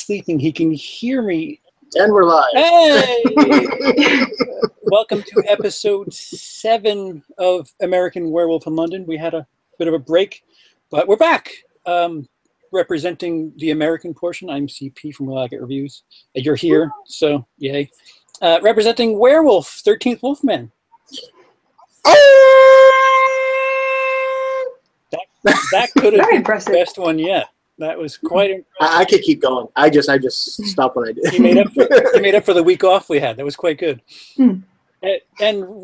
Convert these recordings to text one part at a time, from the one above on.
sleeping. He can hear me. And we're live. Hey! Welcome to episode 7 of American Werewolf in London. We had a bit of a break, but we're back. Representing the American portion, I'm CP from Will I Get Reviews. You're here, so yay. Representing Werewolf, 13th Wolfman. That could have been the best one yet. That was quite impressive. I could keep going. I just stopped when I did. You made up for the week off we had. That was quite good. And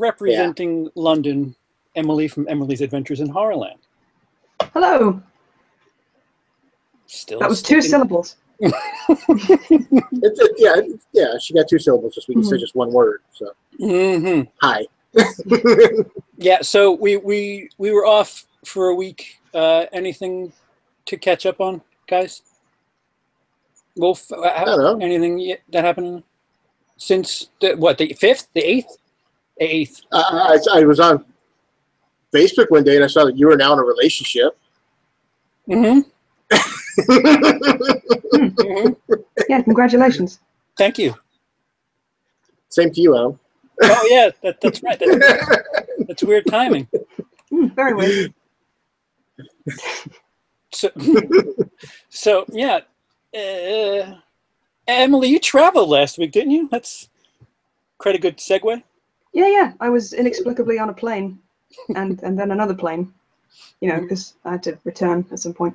representing London, Emily from Emily's Adventures in Horrorland. Hello. Still that was sticking. 2 syllables. Yeah, she got 2 syllables this week instead of just one word. So, hi. Yeah, so we were off for a week. Anything to catch up on, guys? Wolf, I don't know. Anything that happened since the 5th, the 8th, the 8th? I was on Facebook one day and I saw that you were now in a relationship. Yeah, congratulations. Thank you. Same to you, Al. Oh yeah, that's right. That's weird timing. Very weird. So yeah, Emily, you traveled last week, didn't you? That's quite a good segue. Yeah. I was inexplicably on a plane, and then another plane. You know, because I had to return at some point.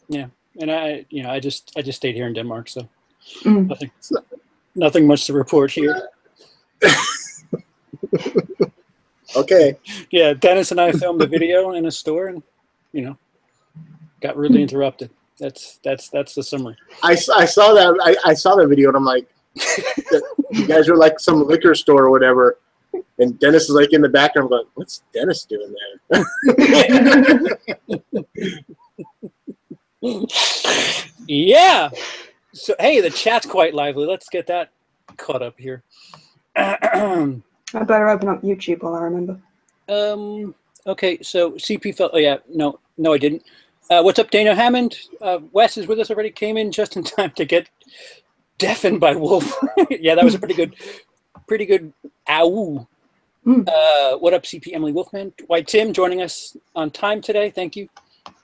Yeah, and I just stayed here in Denmark, so nothing much to report here. Okay. Yeah, Dennis and I filmed a video in a store, and got really interrupted. That's the summary. I saw that. I saw that video, and I'm like, you guys are like some liquor store or whatever, and Dennis is like in the background going, "What's Dennis doing there?" Yeah. So hey, the chat's quite lively. Let's get that caught up here. I better open up YouTube while I remember. Okay, so CP felt. Oh yeah, no, I didn't. What's up, Daniel Hammond? Wes is with us already. Came in just in time to get deafened by Wolf. Yeah, that was a pretty good. Ow. What up, CP Emily Wolfman? White Tim joining us on time today. Thank you.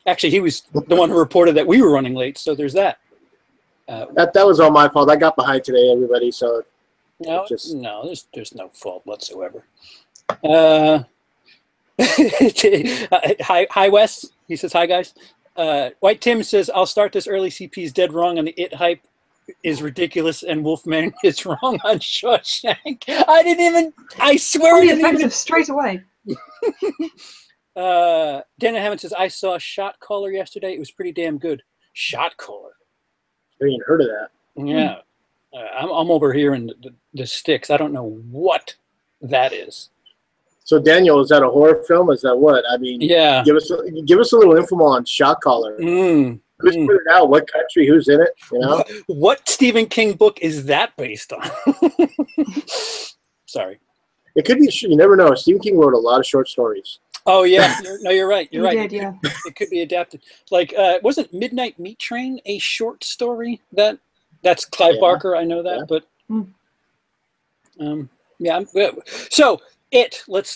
Actually, he was the one who reported that we were running late, so there's that. That was all my fault. I got behind today, everybody. So no, there's no fault whatsoever. Hi, Wes. He says hi, guys. White Tim says I'll start this early. CP's dead wrong on the It hype is ridiculous, and Wolfman is wrong on Shawshank. I swear. Only offensive straight away. Daniel Hammond says I saw Shot Caller yesterday. It was pretty damn good. Shot Caller. I ain't heard of that. Yeah, I'm over here in the sticks. I don't know what that is. So Daniel, is that a horror film? Is that what? I mean, yeah. Give us a little info on Shot Caller. Who's put it out? What country? Who's in it? You know. What Stephen King book is that based on? Sorry. It could be. You never know. Stephen King wrote a lot of short stories. Oh yeah. You're right. You're right. Did, yeah. It could be adapted. Like, wasn't Midnight Meat Train a short story? That's Clive Barker. I know that, but yeah. So. Let's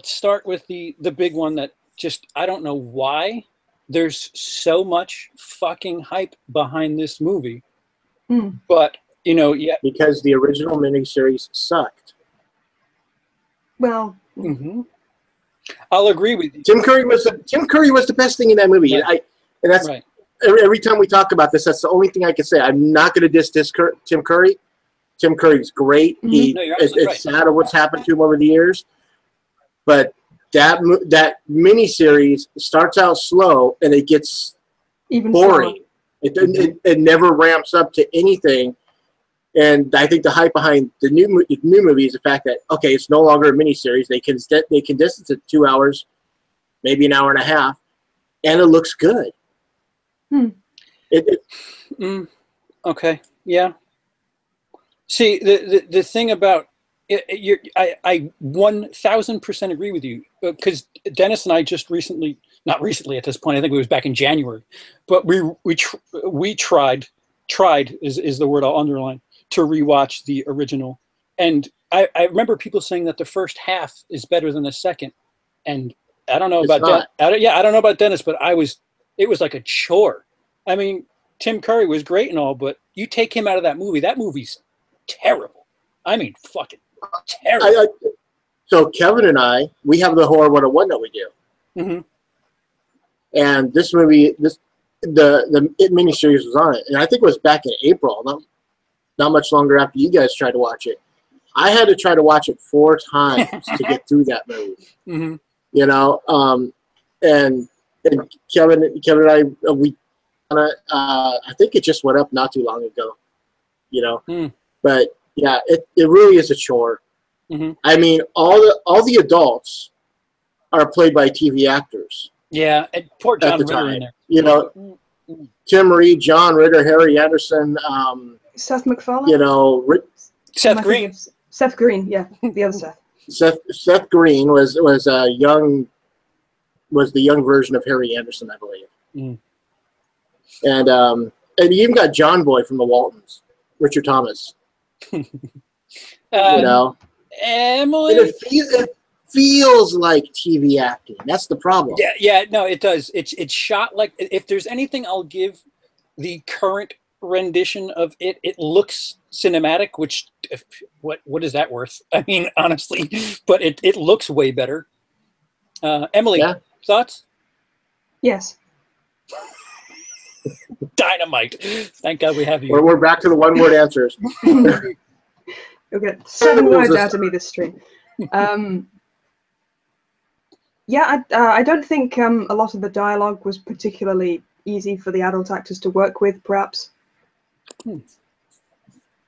start with the big one that just I don't know why there's so much fucking hype behind this movie, but because the original miniseries sucked. Well, I'll agree with you. Tim Curry was the best thing in that movie. Right. And that's right. Every time we talk about this, that's the only thing I can say. I'm not going to diss Tim Curry. Tim Curry's great. It's sad of what's happened to him over the years, but that miniseries starts out slow and it gets even boring. It never ramps up to anything. And I think the hype behind the new movie is the fact that it's no longer a miniseries. They condense it to 2 hours, maybe an hour and a half, and it looks good. Okay. Yeah. See, the thing about it, I 1000% agree with you, because Dennis and I just not recently at this point, I think it was back in January, but we tried tried is the word I'll underline, to rewatch the original. And I remember people saying that the first half is better than the second. And I don't know about that. I don't know about Dennis, but it was like a chore. I mean, Tim Curry was great and all, but you take him out of that movie's terrible. I mean, fucking terrible. So Kevin and I, we have the Horror 101 that we do. Mm-hmm. And this movie, the It miniseries was on it. And I think it was back in April, not much longer after you guys tried to watch it. I had to try to watch it 4 times to get through that movie. Mm-hmm. You know, and Kevin and I, we I think it just went up not too long ago, you know. But yeah, it really is a chore. Mm-hmm. I mean, all the adults are played by TV actors. Yeah, and poor John Ritter in there. You know, Tim Reed, John Ritter, Harry Anderson, Seth MacFarlane. You know, Seth Green. Seth Green, yeah, the other Seth. Seth Green was the young version of Harry Anderson, I believe. Mm. And you even got John Boy from the Waltons, Richard Thomas. You know, Emily. It feels like TV acting. That's the problem. Yeah, no, it does. It's shot like, if there's anything I'll give the current rendition of it, it looks cinematic, which what is that worth? I mean, honestly, but it looks way better. Emily, thoughts? Yes. Dynamite. Thank God we have you. We're back to the one-word answers. You'll get 7 words out of me this stream. Yeah, I don't think a lot of the dialogue was particularly easy for the adult actors to work with, perhaps.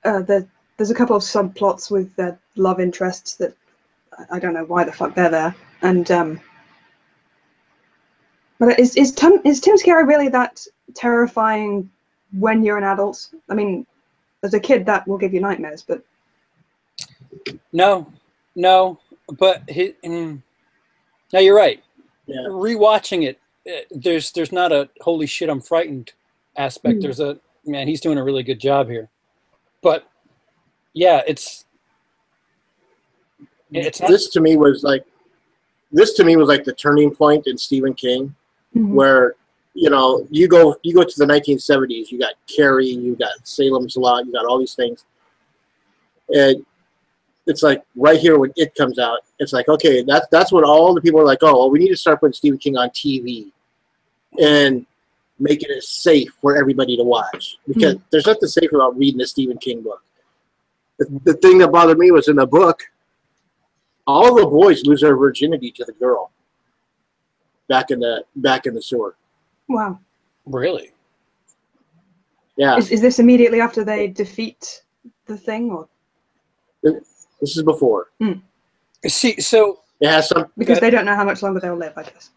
There's a couple of subplots with love interests that I don't know why the fuck they're there. And but is Tim Scarry really that terrifying when you're an adult? I mean, as a kid, that will give you nightmares, but no, but no, you're right. Yeah. Rewatching it, there's not a holy shit I'm frightened aspect. There's a, man, he's doing a really good job here. But yeah, it's not, this to me was like the turning point in Stephen King, where you know you go to the 1970s. You got Carrie, you got Salem's Lot, you got all these things, and it's like right here when It comes out, it's like, okay, that's when all the people are like, oh, well, we need to start putting Stephen King on TV and making it safe for everybody to watch, because there's nothing safe about reading a Stephen King book. The thing that bothered me was in the book, all the boys lose their virginity to the girl back in the sewer. Wow. Really? Yeah. Is this immediately after they defeat the thing, or? This is before. See, so it has some, because they don't know how much longer they'll live, I guess.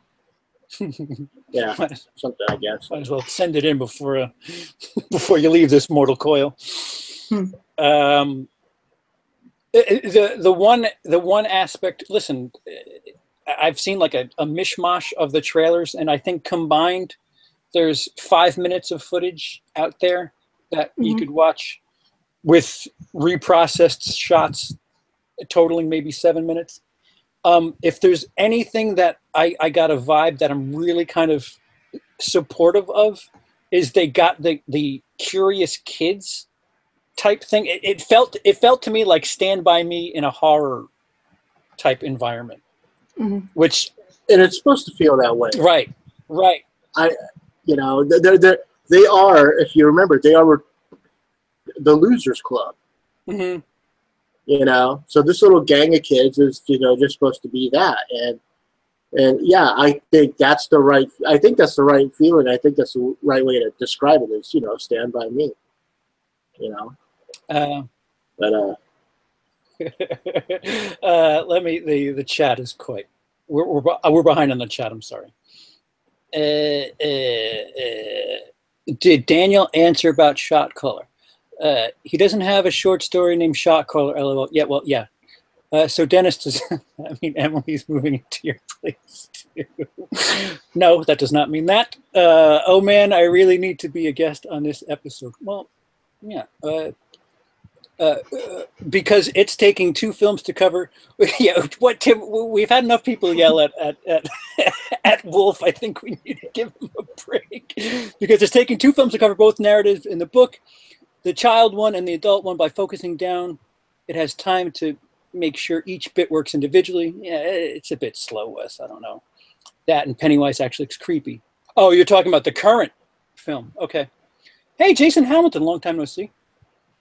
Yeah, something, I guess. Might as well send it in before you leave this mortal coil. The one aspect. Listen, I've seen like a mishmash of the trailers, and I think combined, there's 5 minutes of footage out there that you could watch with reprocessed shots, totaling maybe 7 minutes. If there's anything that I got a vibe that I'm really kind of supportive of, is they got the curious kids type thing. It felt to me like Stand By Me in a horror type environment, which, and it's supposed to feel that way. Right. You know, they are, if you remember, they are the Losers Club. You know, so this little gang of kids is, you know, just supposed to be that, and yeah, I think that's the right feeling. I think that's the right way to describe it, is, you know, Stand By Me. You know, but let me. The chat is quite. We're behind on the chat. I'm sorry. Did Daniel answer about Shot Caller? He doesn't have a short story named Shot Caller. LOL. Yeah, well, yeah. So Dennis does. I mean, Emily's moving into your place. No, that does not mean that. Oh man, I really need to be a guest on this episode. Well, yeah. Because it's taking 2 films to cover. Yeah, what Tim? We've had enough people yell at Wolf. I think we need to give him a break because it's taking 2 films to cover both narratives in the book, the child one and the adult one. By focusing down, it has time to make sure each bit works individually. Yeah, it's a bit slow, Wes. I don't know. That and Pennywise actually looks creepy. Oh, you're talking about the current film. Okay. Hey, Jason Hamilton, long time no see.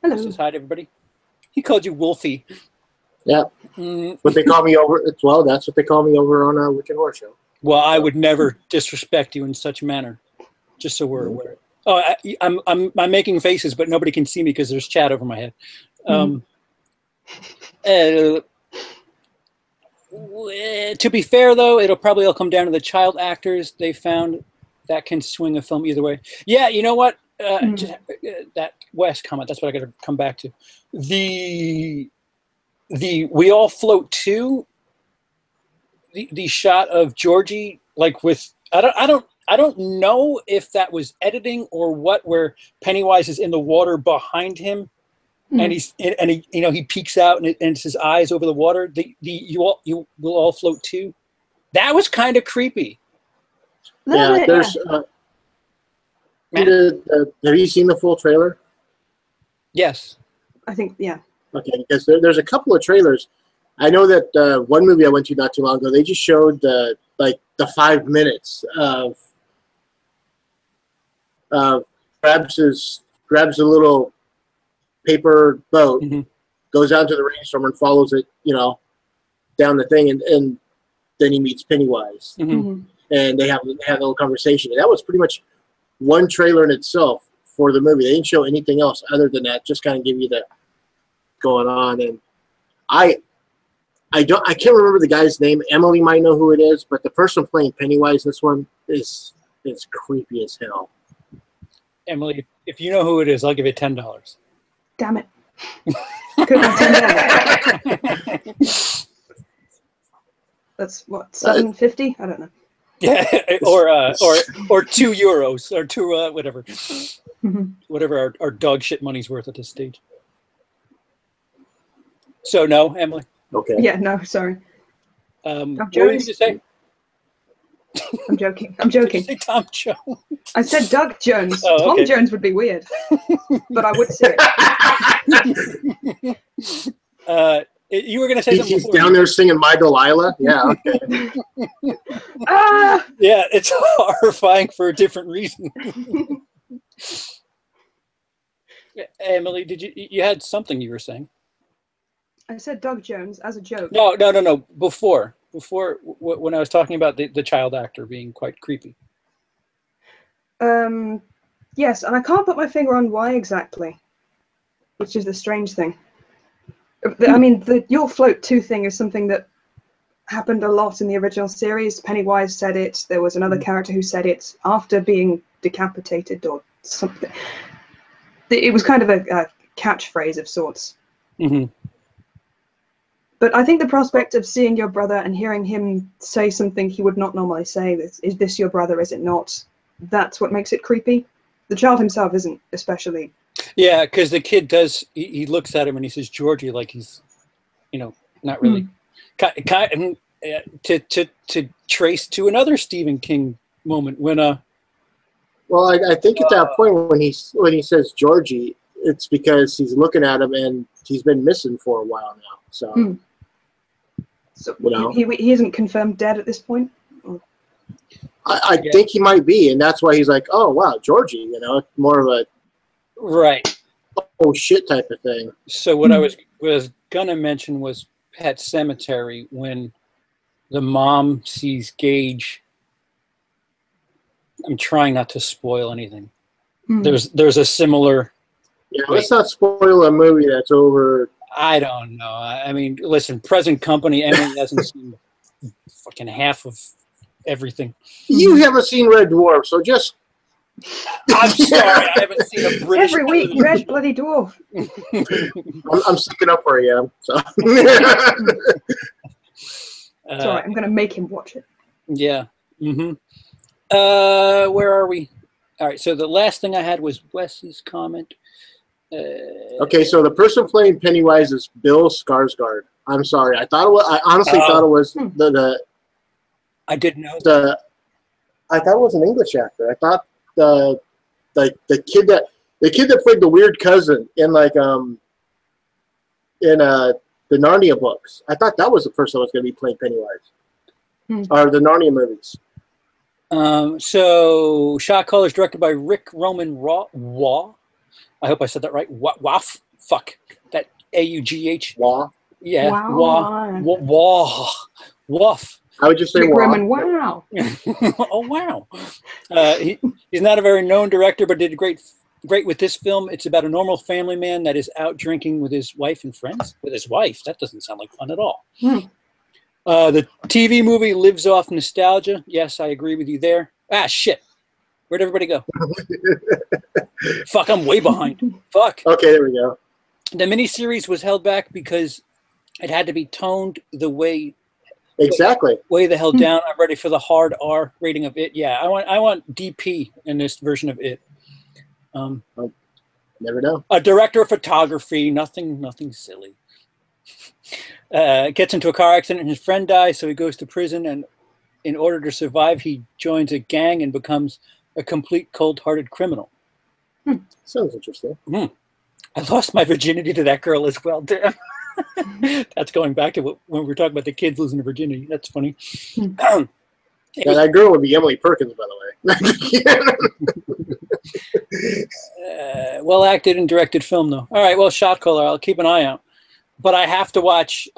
Hello. Says hi to everybody. He called you Wolfie. Yeah. What they call me over. Well, that's what they call me over on a Wicked Horror Show. Well, I would never disrespect you in such manner. Just so we're aware. Oh, I'm making faces, but nobody can see me because there's chat over my head. To be fair, though, it'll probably all come down to the child actors they found that can swing a film either way. Yeah, you know what? That West comment, that's what I got to come back to. The We All Float 2, the shot of Georgie, like with, I don't know if that was editing or what, where Pennywise is in the water behind him. And he peeks out and it's his eyes over the water. You will all float too. That was kind of creepy. Yeah, there's. Have you seen the full trailer? Yes. I think, yeah. Okay, because there's a couple of trailers. I know that one movie I went to not too long ago, they just showed the 5 minutes of grabs a little paper boat, goes out to the rainstorm and follows it, down the thing, and then he meets Pennywise, and they have a little conversation. And that was pretty much one trailer in itself for the movie. They didn't show anything else other than that. Just kind of give you the going on. And I can't remember the guy's name. Emily might know who it is, but the person playing Pennywise in this one is creepy as hell. Emily, if you know who it is, I'll give you $10. Damn it. Could have $10. That's what, $7.50? I don't know. Yeah, or €2 or two whatever, whatever our dog shit money's worth at this stage. So no, Emily. Okay. Yeah, no, sorry. What were you going to say? I'm joking. I'm joking. Did you say Tom Jones? I said Doug Jones. Oh, okay. Tom Jones would be weird, but I would say it. You were going to say something. He's down there singing My Delilah. Yeah. Okay. Yeah, it's horrifying for a different reason. Emily, you had something you were saying? I said Doug Jones as a joke. No. Before when I was talking about the child actor being quite creepy. Yes, and I can't put my finger on why exactly, which is the strange thing. I mean, the You'll Float 2 thing is something that happened a lot in the original series. Pennywise said it. There was another character who said it after being decapitated or something. It was kind of a catchphrase of sorts. But I think the prospect of seeing your brother and hearing him say something he would not normally say, is this your brother, is it not? That's what makes it creepy. The child himself isn't especially. Yeah, because the kid does, he looks at him and he says, Georgie, like he's, not really. To trace to another Stephen King moment when Well, I think at that point when he says Georgie, it's because he's looking at him and he's been missing for a while now. So, he isn't confirmed dead at this point. I think he might be, and that's why he's like, oh wow, Georgie, more of a right, oh shit type of thing. So what I was gonna mention was Pet Sematary, when the mom sees Gage. I'm trying not to spoil anything. There's a similar. Yeah, let's not spoil a movie that's over. I don't know. I mean, listen, present company. Emily hasn't seen fucking half of everything. You haven't seen Red Dwarf, so just. I'm sorry, I haven't seen a British. Every week, Red Bloody Dwarf. I'm sticking up for you. So. It's all right. I'm going to make him watch it. Yeah. Mm-hmm. Where are we? All right. So the last thing I had was Wes's comment. Okay, so the person playing Pennywise is Bill Skarsgård. I'm sorry. I honestly thought it was the. I didn't know. I thought it was an English actor. I thought the kid that played the weird cousin in the Narnia books. I thought that was the person that was going to be playing Pennywise, or the Narnia movies. So Shot Caller is directed by Rick Roman Waugh. I hope I said that right. Waugh. Fuck that. Augh. Waugh. Yeah. Wow. Waugh. Woof. I would just say Rick Waugh. Roman, wow. Oh wow. He's not a very known director, but did great with this film. It's about a normal family man that is out drinking with his wife and friends. With his wife, that doesn't sound like fun at all. The TV movie lives off nostalgia. Yes, I agree with you there. Ah, shit. Where'd everybody go? Fuck, I'm way behind. Fuck. Okay, there we go. The miniseries was held back because it had to be toned the way way the hell down. I'm ready for the hard R rating of it. Yeah, I want DP in this version of it. Never know. A director of photography, nothing silly. Gets into a car accident and his friend dies, so he goes to prison, and in order to survive, he joins a gang and becomes a complete cold-hearted criminal. Sounds interesting. I lost my virginity to that girl as well. Damn. That's going back to when we were talking about the kids losing their virginity. That's funny. That girl would be Emily Perkins, by the way. Well acted and directed film, though. All right, well, Shot Caller, I'll keep an eye out. But I have to watch,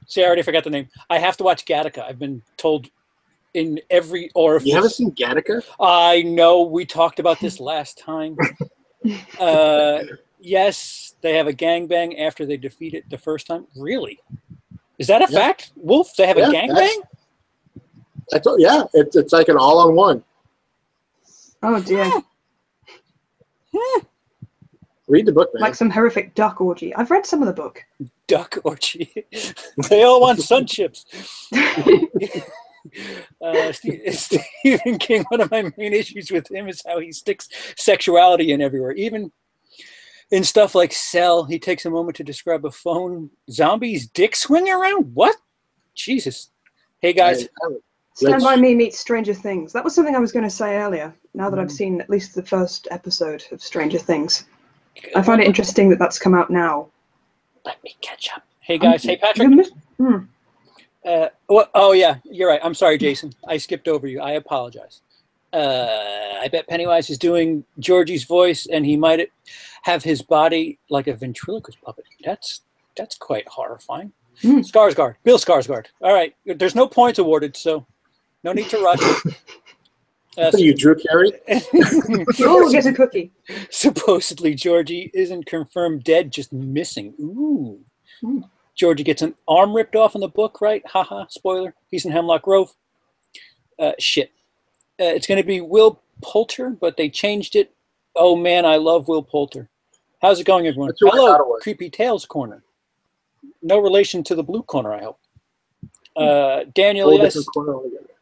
see, I already forgot the name. I have to watch Gattaca. I've been told in every orifice. You haven't seen Gattaca? I know. We talked about this last time. Yes, they have a gangbang after they defeat it the first time. Really? Is that a fact? Wolf, they have a gangbang? It's like an all-on-one. Oh, dear. Read the book, man. Like some horrific duck orgy. I've read some of the book. Duck orgy. They all want sun chips. Stephen King, one of my main issues with him is how he sticks sexuality in everywhere. Even in stuff like Cell, he takes a moment to describe a phone zombie's dick swinging around. What? Jesus. Hey, guys. Stand By Me meets Stranger Things. That was something I was going to say earlier, now that I've seen at least the first episode of Stranger Things. I find it interesting that that's come out now. Let me catch up. Hey, guys. Hey, Patrick. Oh, yeah. You're right. I'm sorry, Jason. I skipped over you. I apologize. I bet Pennywise is doing Georgie's voice, and he might have his body like a ventriloquist puppet. That's quite horrifying. Skarsgård. Bill Skarsgård. All right. There's no points awarded, so no need to rush. You Drew Carey? Oh, get a cookie. Supposedly, Georgie isn't confirmed dead, just missing. Ooh. Georgie gets an arm ripped off in the book, right? Haha, spoiler. He's in Hemlock Grove. Shit. It's going to be Will Poulter, but they changed it. Oh, man, I love Will Poulter. How's it going, everyone? Hello, Creepy Tales Corner. No relation to the blue corner, I hope. Daniel, yes.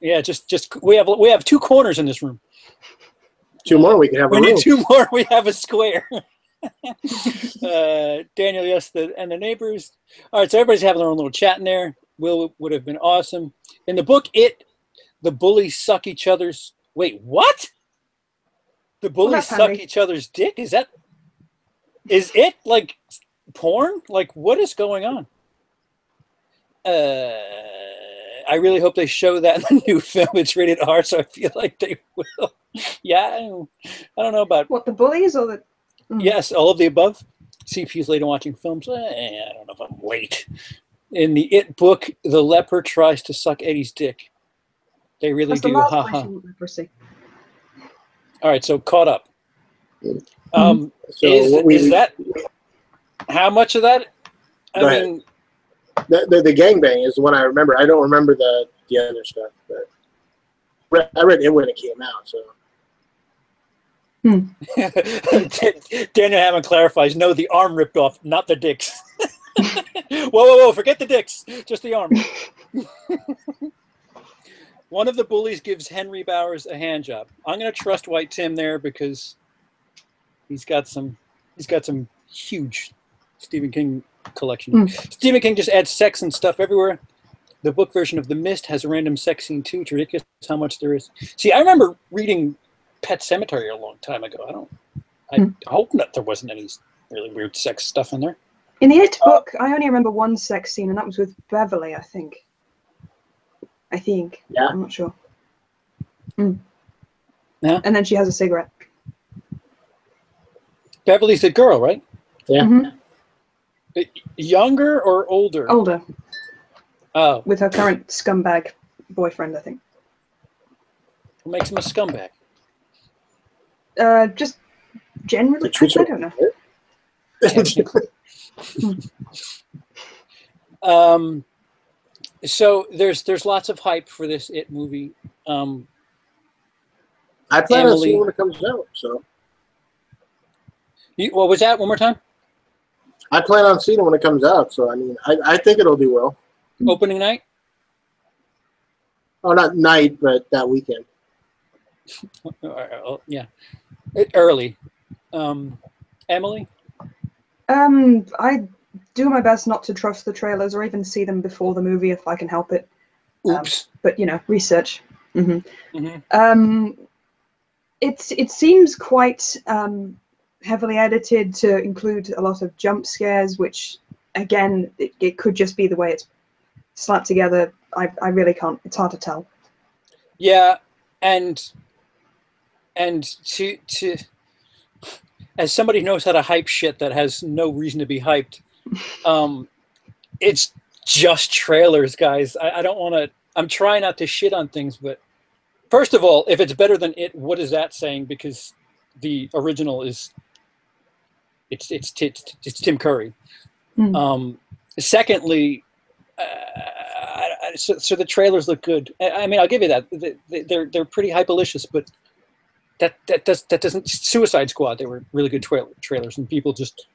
Yeah, just we have two corners in this room. Two more, we can have. We need two more. We have a square. Daniel, yes, and the neighbors. All right, so everybody's having their own little chat in there. Will would have been awesome. In the book, the bullies suck each other's. Wait, what? The bullies suck each other's dick? Is it like porn? Like, what is going on? I really hope they show that in the new film. It's rated R, so I feel like they will. Yeah, I don't know about what, the bullies or the. Yes, all of the above. CP's late on watching films. I don't know if I'm late. In the It book, the leper tries to suck Eddie's dick. They really do. Haha. All right, so caught up. Is that how much of that? I mean, the gangbang is the one I remember. I don't remember the other stuff, but I read it when it came out. So Daniel Hammond clarifies: no, the arm ripped off, not the dicks. Whoa! Forget the dicks, just the arm. One of the bullies gives Henry Bowers a hand job. I'm going to trust White Tim there because he's got some huge Stephen King collection. Stephen King just adds sex and stuff everywhere. The book version of The Mist has a random sex scene too. It's ridiculous how much there is. See, I remember reading Pet Sematary a long time ago. I hope that there wasn't any really weird sex stuff in there. In the It book, I only remember one sex scene, and that was with Beverly, I think. Yeah. I'm not sure. Yeah. And then she has a cigarette. Beverly's the girl, right? Yeah. Younger or older? Older. Oh. With her current scumbag boyfriend, I think. What makes him a scumbag? Just generally, I don't know. So there's lots of hype for this It movie. I plan on seeing when it comes out. So. What was that? One more time. I plan on seeing it when it comes out. So I mean, I think it'll do well. Opening night? Oh, not night, but that weekend. Yeah, early. Emily? I do my best not to trust the trailers or even see them before the movie if I can help it. Oops. But research. It seems quite heavily edited to include a lot of jump scares, which again, it could just be the way it's slapped together. I really can't. It's hard to tell. Yeah, and to as somebody who knows how to hype shit that has no reason to be hyped, it's just trailers, guys. I don't want to. I'm trying not to shit on things, but first of all, if it's better than It, what is that saying? Because the original is it's Tim Curry. Secondly, so the trailers look good. I mean, I'll give you that. They're pretty hyperlicious, but that doesn't. Suicide Squad, they were really good trailers, and people just.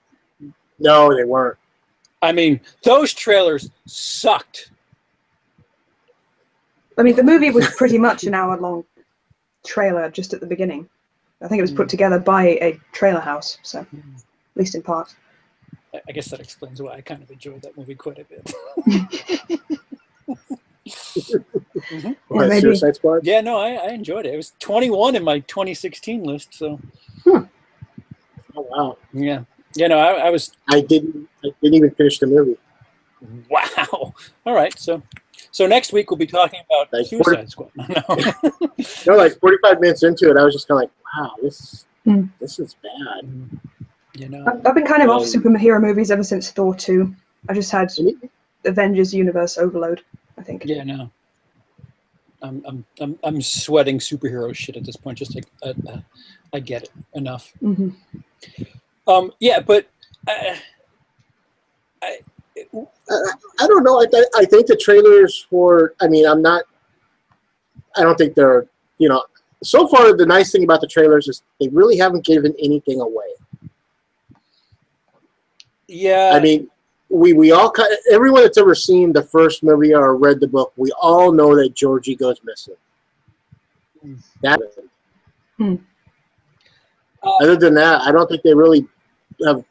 No, they weren't. I mean, those trailers sucked. I mean, the movie was pretty much an hour-long trailer just at the beginning. I think it was put together by a trailer house, so at least in part. I guess that explains why I kind of enjoyed that movie quite a bit. Yeah, Suicide Squad? Yeah, no, I enjoyed it. It was 21 in my 2016 list, so. Oh wow. Yeah, no, I was. I didn't even finish the movie. Wow. All right, so next week we'll be talking about like Suicide Squad. No, like 45 minutes into it, I was just kind of like, wow, this is bad. You know, I've been kind of off superhero movies ever since Thor 2. I just had Avengers Universe overload, I think. Yeah, no. I'm sweating superhero shit at this point. Just like I get it enough. Yeah, but I don't know. I think the trailers for. I mean, I don't think they're. So far the nice thing about the trailers is they really haven't given anything away. Yeah. I mean, we all everyone that's ever seen the first movie or read the book, we all know that Georgie goes missing. Other than that, I don't think they really have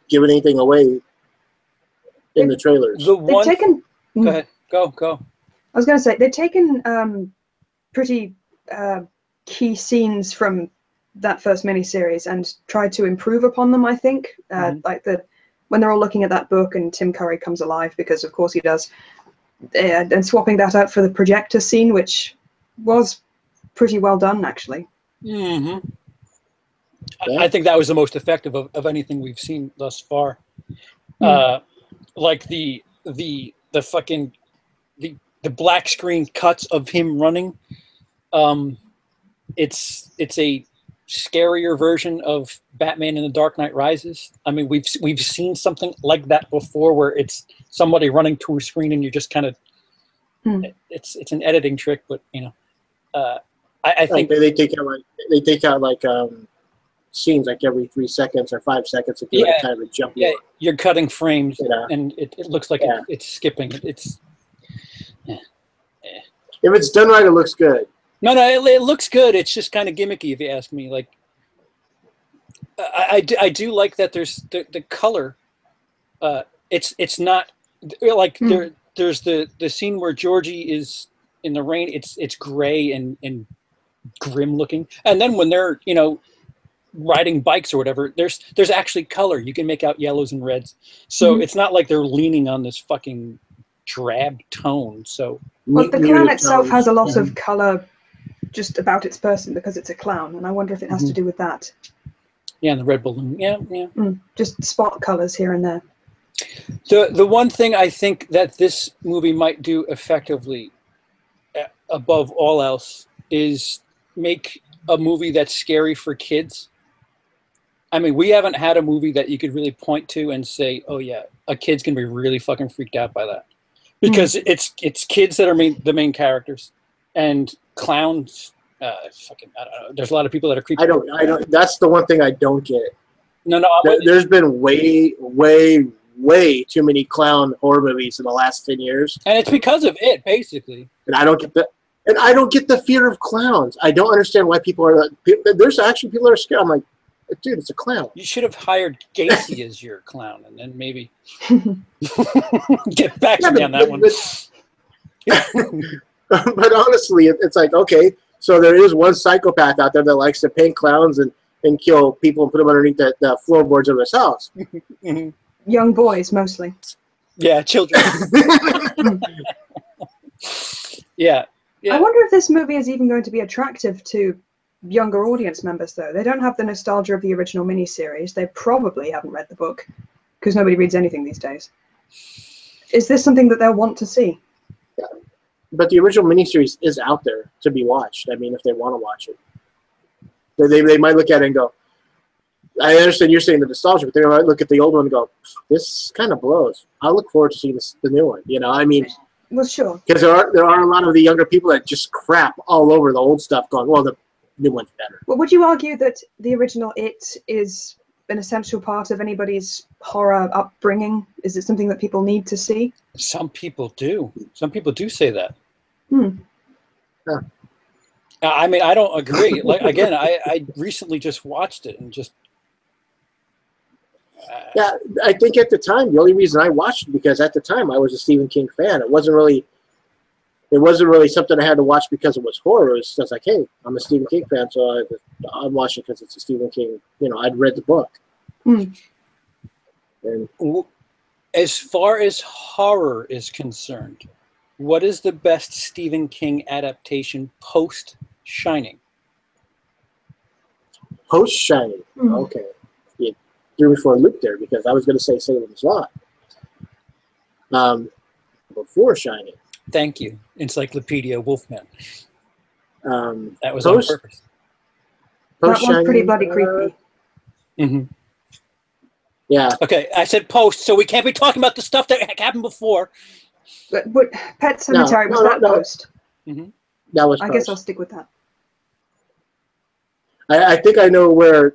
given anything away in the trailers. They've taken. Go ahead. Go. I was going to say they've taken pretty key scenes from that first miniseries and tried to improve upon them. I think, like when they're all looking at that book and Tim Curry comes alive, because of course he does, and swapping that out for the projector scene, which was pretty well done, actually. I think that was the most effective of anything we've seen thus far. Like the fucking the black screen cuts of him running. It's a scarier version of Batman in the Dark Knight Rises. I mean, we've seen something like that before, where it's somebody running to a screen and you're just kind of it's an editing trick, but I think they take out scenes like every 3 seconds or 5 seconds to do kind of a jump. Yeah, you're cutting frames and it looks like it's skipping. If it's done right, it looks good. No, it looks good. It's just kind of gimmicky, if you ask me. Like, I do like that. There's the color. It's not like there's the scene where Georgie is in the rain. It's gray and grim looking, and then when they're riding bikes or whatever, there's actually color. You can make out yellows and reds. So it's not like they're leaning on this fucking drab tone. So well, the clown itself has a lot of color just about its person because it's a clown, and I wonder if it has to do with that. Yeah, and the red balloon. Yeah. Just spot colors here and there. The one thing I think that this movie might do effectively, above all else, is make a movie that's scary for kids. I mean, we haven't had a movie that you could really point to and say, "Oh yeah, a kid's gonna be really fucking freaked out by that," because it's kids that are the main characters, and clowns. Fucking, I don't know. There's a lot of people that are creepy. I don't. That's the one thing I don't get. No. There's been way too many clown horror movies in the last 10 years, and it's because of it, basically. And I don't get that. And I don't get the fear of clowns. I don't understand why people are. There's actually people that are scared. I'm like, dude, it's a clown. You should have hired Gacy as your clown, and then maybe get back to me on that one. But honestly, it's like, okay, so there is one psychopath out there that likes to paint clowns and kill people and put them underneath the floorboards of his house. Young boys, mostly. Yeah, children. Yeah. I wonder if this movie is even going to be attractive to younger audience members, though. They don't have the nostalgia of the original miniseries. They probably haven't read the book, because nobody reads anything these days. Is this something that they'll want to see? Yeah. But the original miniseries is out there to be watched. I mean, if they want to watch it. They might look at it and go, I understand you're saying the nostalgia, but they might look at the old one and go, this kind of blows. I look forward to seeing the new one. I mean... Well, sure. Because there are a lot of the younger people that just crap all over the old stuff going, well, the new one's better. Well, would you argue that the original It is an essential part of anybody's horror upbringing? Is it something that people need to see? Some people do. Some people do say that. Yeah. I mean, I don't agree. Like, again, I recently just watched it and just... Yeah, I think at the time, the only reason I watched it, because at the time I was a Stephen King fan. It wasn't really something I had to watch because it was horror. It was just like, hey, I'm a Stephen King fan, so I'm watching because it's a Stephen King. I'd read the book. And as far as horror is concerned, what is the best Stephen King adaptation post Shining? Post Shining, okay. You threw me for a loop there because I was going to say Salem's Lot. Before Shining. Thank you, Encyclopedia Wolfman. That was on purpose. That one's pretty bloody creepy. Yeah. Okay, I said post, so we can't be talking about the stuff that happened before. But Pet Sematary, was that post? That was I guess I'll stick with that. I think I know where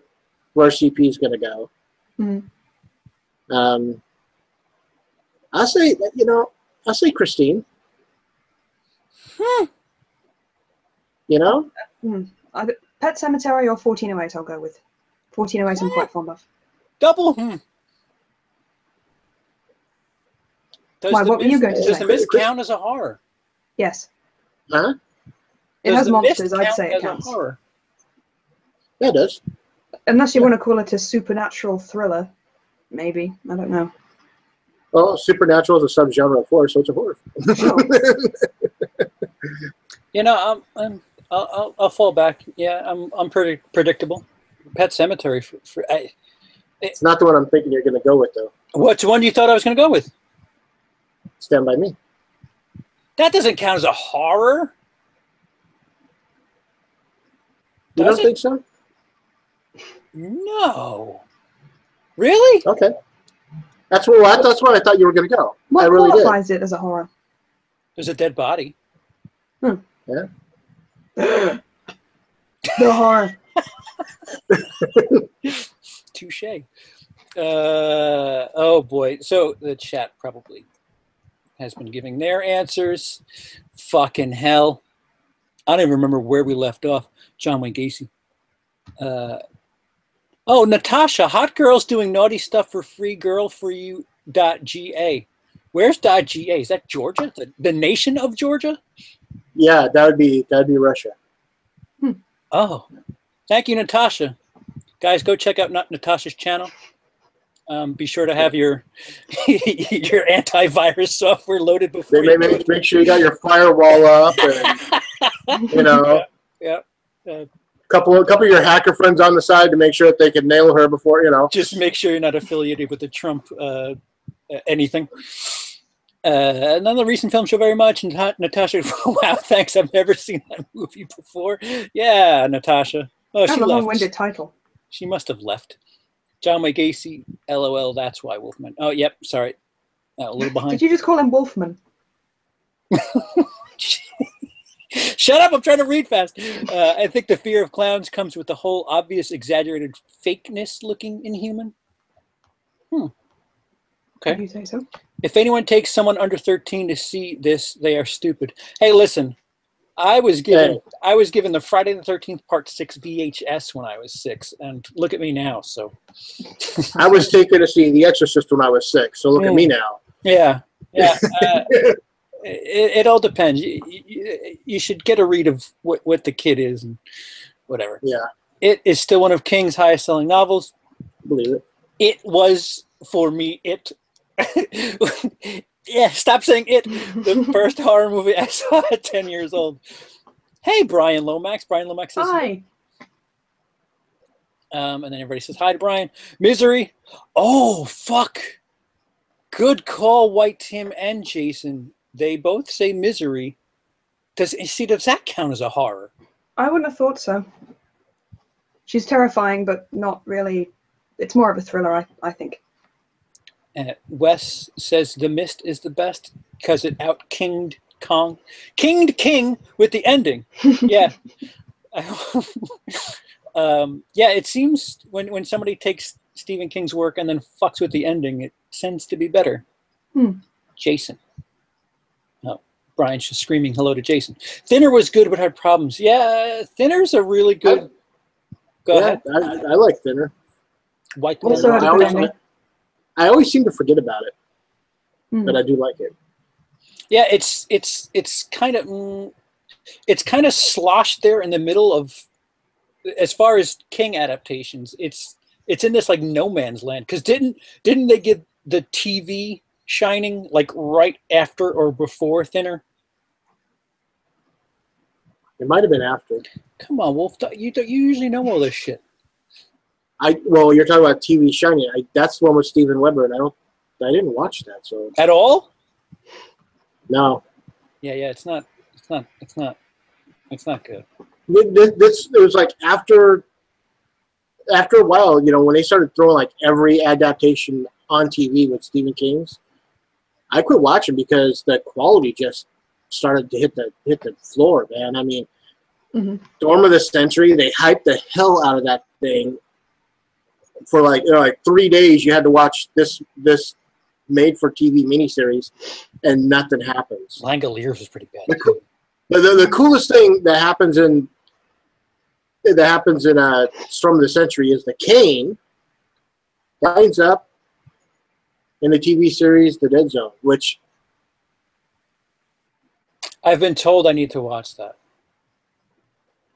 CP is going to go. I'll say Christine. Pet Sematary or 1408 I'll go with. 1408 I'm quite fond of. Double? Why, what were you going to say? Does The Mist count as a horror? Yes. Huh? It has monsters, I'd say it counts. Yeah, it does. Unless you want to call it a supernatural thriller. Maybe. I don't know. Well, supernatural is a subgenre of horror, so it's a horror. I'll fall back. Yeah, I'm pretty predictable. Pet Sematary. It's not the one I'm thinking you're going to go with, though. What's the one you thought I was going to go with? Stand By Me. That doesn't count as a horror. You don't think so? No. Really? Okay. That's where I thought you were going to go. What qualifies it as a horror? There's a dead body. Yeah. The horror. Touche. Oh boy. So the chat probably has been giving their answers. Fucking hell. I don't even remember where we left off. John Wayne Gacy. Oh, Natasha, hot girls doing naughty stuff for free, girl for you .ga. Where's .ga? Is that Georgia? The nation of Georgia? Yeah, that'd be Russia. Oh, thank you, Natasha. Guys, go check out Natasha's channel. Be sure to have your your antivirus software loaded before. Make sure you got your firewall up, and you know. Yeah. Couple of your hacker friends on the side to make sure that they can nail her before, you know. Just make sure you're not affiliated with the Trump anything. Another recent film show very much. And Natasha, wow, thanks. I've never seen that movie before. Yeah, Natasha. Oh, she left. A long-winded title. She must have left. John Wayne Gacy, LOL, that's why Wolfman. Oh, yep, sorry. A little behind. Did you just call him Wolfman? Shut up, I'm trying to read fast. I think the fear of clowns comes with the whole obvious exaggerated fakeness looking inhuman. Okay. You say so? If anyone takes someone under 13 to see this, they are stupid. Hey, listen, I was given the Friday the 13th Part 6 VHS when I was 6, and look at me now. So I was taken to see The Exorcist when I was 6, so look at me now. Yeah. It all depends. You should get a read of what the kid is and whatever. Yeah. It is still one of King's highest selling novels. Believe it. It was, for me, it. Yeah, stop saying it. The first horror movie I saw at 10 years old. Hey, Brian Lomax. Brian Lomax says hi. And then everybody says hi to Brian. Misery. Oh, fuck. Good call, White Tim and Jason. They both say Misery. Does that count as a horror? I wouldn't have thought so. She's terrifying, but not really. It's more of a thriller, I think. Wes says The Mist is the best because it out-kinged Kong. Kinged King with the ending. Yeah. Yeah, it seems when somebody takes Stephen King's work and then fucks with the ending, it tends to be better. Jason. Oh, Brian's just screaming hello to Jason. Thinner was good but had problems. Yeah, Thinner's a really good... Go ahead. I like Thinner. White also I always seem to forget about it, but I do like it. Yeah, it's kind of sloshed there in the middle of, as far as King adaptations. It's in this like no man's land, because didn't they get the TV Shining like right after or before Thinner? It might have been after. Come on, Wolf, you usually know all this shit. Well, you're talking about TV Shining. That's the one with Steven Weber, and I didn't watch that. So at all? No. Yeah, it's not good. It was like after a while, you know, when they started throwing like every adaptation on TV with Stephen King's, I quit watching because the quality just started to hit the floor, man. I mean, Storm of the Century, they hyped the hell out of that thing. For like 3 days, you had to watch this made-for-TV miniseries, and nothing happens. Langoliers was pretty bad. The coolest thing that happens in Storm of the Century is the cane lines up in the TV series The Dead Zone, which I've been told I need to watch that.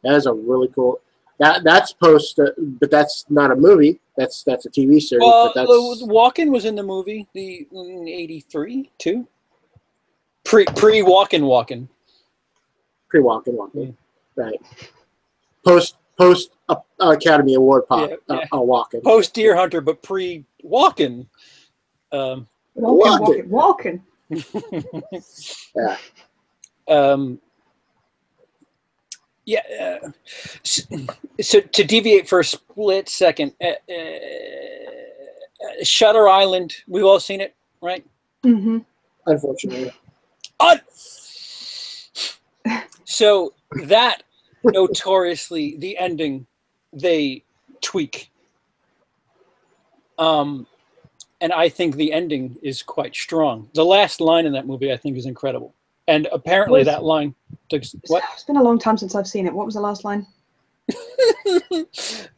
That is a really cool. That's but that's not a movie. That's a TV series. Well, but that's... Walken was in the movie, the 83 too. Pre-Walken. Pre-Walken, right? Post Academy Award Walken. Post Deer Hunter, but pre-Walken. Walken. Yeah. Yeah. So to deviate for a split second, Shutter Island. We've all seen it, right? Unfortunately. So that notoriously the ending they tweak. And and I think the ending is quite strong. The last line in that movie, I think, is incredible. And apparently that line... What? It's been a long time since I've seen it. What was the last line?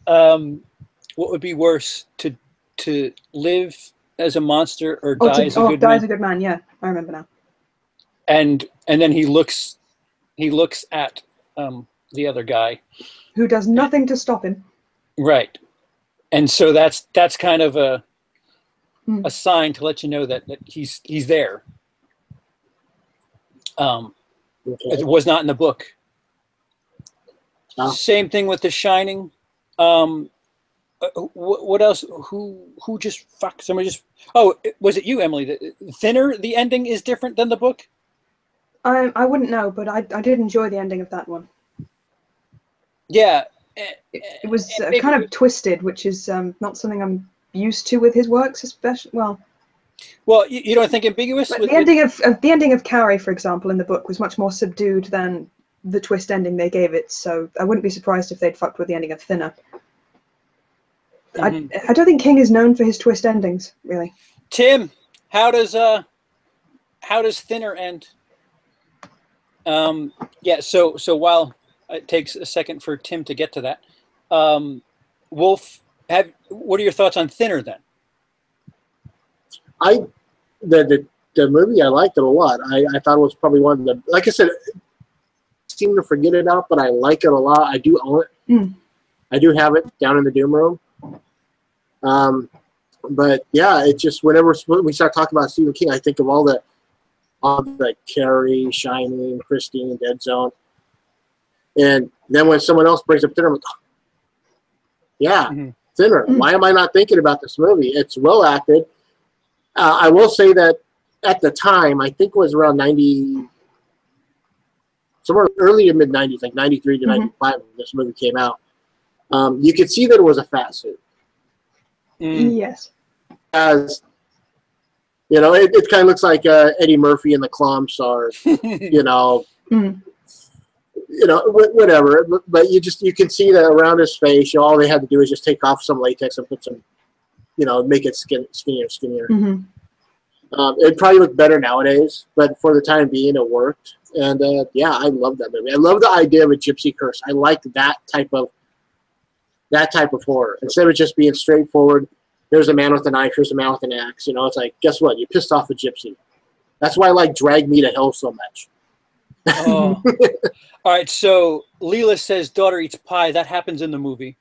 What would be worse, to live as a monster or die as a good die man? as a good man, yeah. I remember now. And then he looks at the other guy. Who does nothing to stop him. Right. And so that's kind of a sign to let you know that he's there. It was not in the book. Same thing with The Shining. What else? Who just fuck? Somebody just. Oh, was it you, Emily? Thinner. The ending is different than the book. I wouldn't know, but I did enjoy the ending of that one. Yeah. It was kind of twisted, which is not something I'm used to with his works, especially. Well, you don't think ambiguous? The ending of Carrie, for example, in the book was much more subdued than the twist ending they gave it. So I wouldn't be surprised if they'd fucked with the ending of Thinner. I don't think King is known for his twist endings, really. Tim, how does Thinner end? Yeah. So while it takes a second for Tim to get to that, Wolf, what are your thoughts on Thinner then? The movie, I liked it a lot. I thought it was probably one of the, like I said, I seem to forget it out, but I like it a lot. I do own it. I do have it down in the Doom room. But yeah, it just, whenever we start talking about Stephen King, I think of all the Carrie, Shining, Christine, Dead Zone. And then when someone else brings up Thinner, I'm like, oh, yeah, Thinner. Why am I not thinking about this movie? It's well acted. I will say that at the time, I think it was around 90, somewhere early to mid 90s, like 93 to 95 when this movie came out. You could see that it was a fat suit. Yes. As you know, it kind of looks like Eddie Murphy in the Clom Stars. Whatever. But you can see that around his face. All they had to do is just take off some latex and put some, make it skinnier. It'd probably look better nowadays, but for the time being, it worked. And yeah, I love that movie. I love the idea of a gypsy curse. I like that type of horror. Instead of just being straightforward, there's a man with a knife, here's a man with an axe. It's like, guess what? You pissed off a gypsy. That's why I like Drag Me to Hell so much. Oh. All right, so Leela says daughter eats pie. That happens in the movie.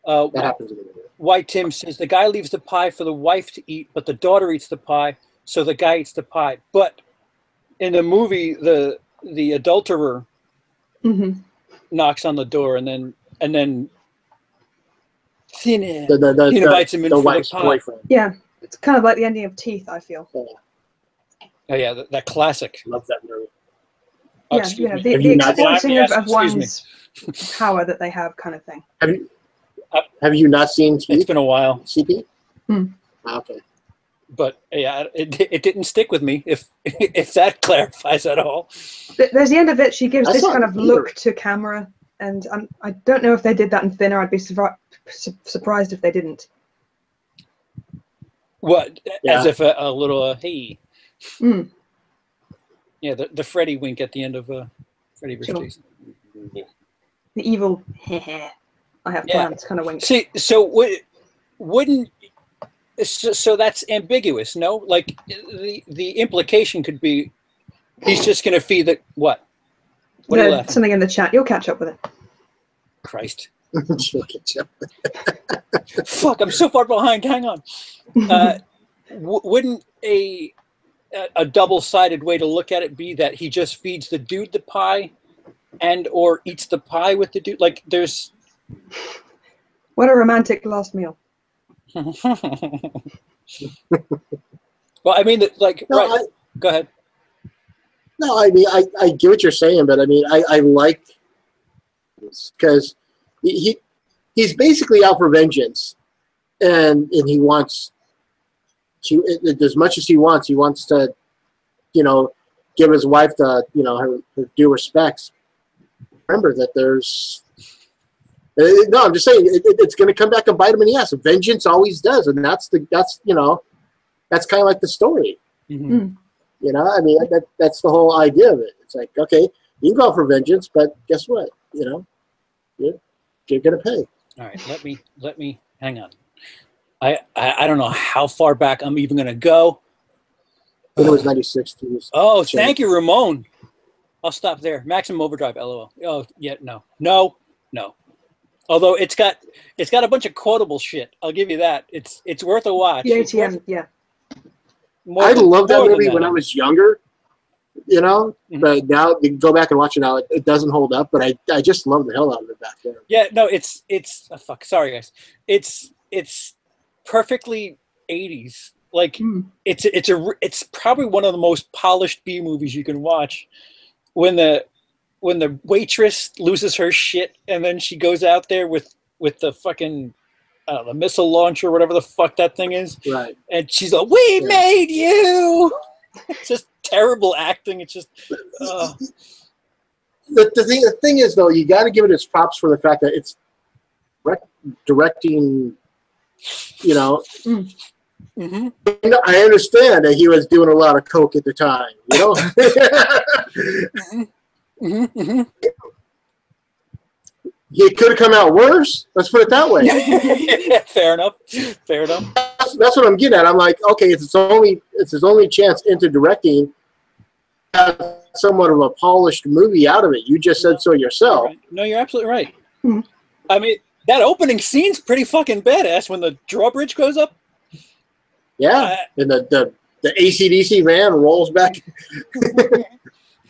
That happens in the movie. White Tim says the guy leaves the pie for the wife to eat, but the daughter eats the pie, so the guy eats the pie. But in the movie, the adulterer knocks on the door, and then he invites him in for the pie. Boyfriend. Yeah, it's kind of like the ending of Teeth, I feel. Oh yeah, that classic. Love that movie. Yeah, the exposing of one's power that they have, kind of thing. Have you not seen Teeth? It's been a while. CP? Okay. But yeah, it didn't stick with me. If that clarifies at all. There's the end of it. She gives this kind of look to camera, and I don't know if they did that in Thinner. I'd be surprised if they didn't. What? Yeah. As if a little hey. Yeah, the Freddy wink at the end of Freddy vs. Jason. The evil I have plans kind of wink. See, so wouldn't so that's ambiguous, no? Like the implication could be he's just going to feed the what? What are you laughing? Something in the chat. You'll catch up with it. Christ. Fuck! I'm so far behind. Hang on. Wouldn't a double-sided way to look at it be that he just feeds the dude the pie, and or eats the pie with the dude? Like there's. What a romantic last meal. Well, I mean, like, no, right. Go ahead. No, I mean, I get what you're saying, but I mean, I like because he's basically out for vengeance, and he wants to, as much as he wants to, give his wife the, her due respects. Remember that there's. No, I'm just saying it's going to come back and bite him in the ass. Vengeance always does, and that's that's kind of like the story. Mm-hmm. You know, I mean, that's the whole idea of it. It's like, okay, you can go for vengeance, but guess what? You know, you're gonna pay. All right, let me hang on. I don't know how far back I'm even gonna go. I think it was 96. Oh, thank you, Ramon. I'll stop there. Maximum Overdrive, LOL. Oh, yeah, no. Although it's got a bunch of quotable shit. I'll give you that. It's worth a watch. The ATM, yeah. I loved that movie when I was younger, you know. Mm-hmm. But now you go back and watch it now, it doesn't hold up. But I just love the hell out of it back then. Yeah, no, it's oh, fuck. Sorry, guys. It's perfectly 80s. Like it's probably one of the most polished B movies you can watch. When the waitress loses her shit and then she goes out there with the fucking the missile launcher, whatever the fuck that thing is, right? And she's like, "We made you." It's just terrible acting. It's just the thing is though, you got to give it its props for the fact that it's directing. You know. Mm-hmm. I understand that he was doing a lot of coke at the time, you know. Mm-hmm. Mm-hmm. It could have come out worse. Let's put it that way. Yeah, fair enough. That's what I'm getting at. I'm like, okay, it's his only chance into directing. Have somewhat of a polished movie out of it. You just said so yourself. Right. No, you're absolutely right. Mm-hmm. I mean, that opening scene's pretty fucking badass when the drawbridge goes up. Yeah, and the AC/DC van rolls back.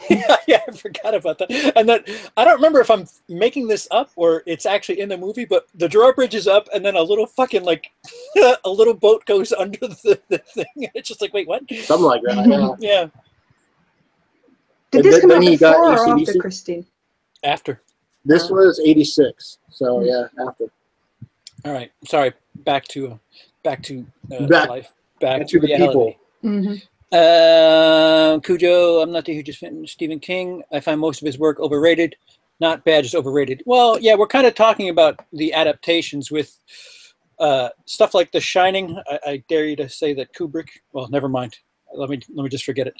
Yeah, I forgot about that. And that I don't remember if I'm making this up or it's actually in the movie, but the drawbridge is up, and then a little fucking a little boat goes under the thing. It's just like, wait, what? Something like that. Yeah. Did this come out before or after, Christine? After. This was 86. So yeah, after. All right. Sorry. Back to life. Back to the people. Mm-hmm. Cujo, I'm not the hugest fan of Stephen King. I find most of his work overrated. Not bad, just overrated. Well, yeah, we're kind of talking about the adaptations with stuff like The Shining. I dare you to say that Kubrick. Well, never mind. Let me just forget it.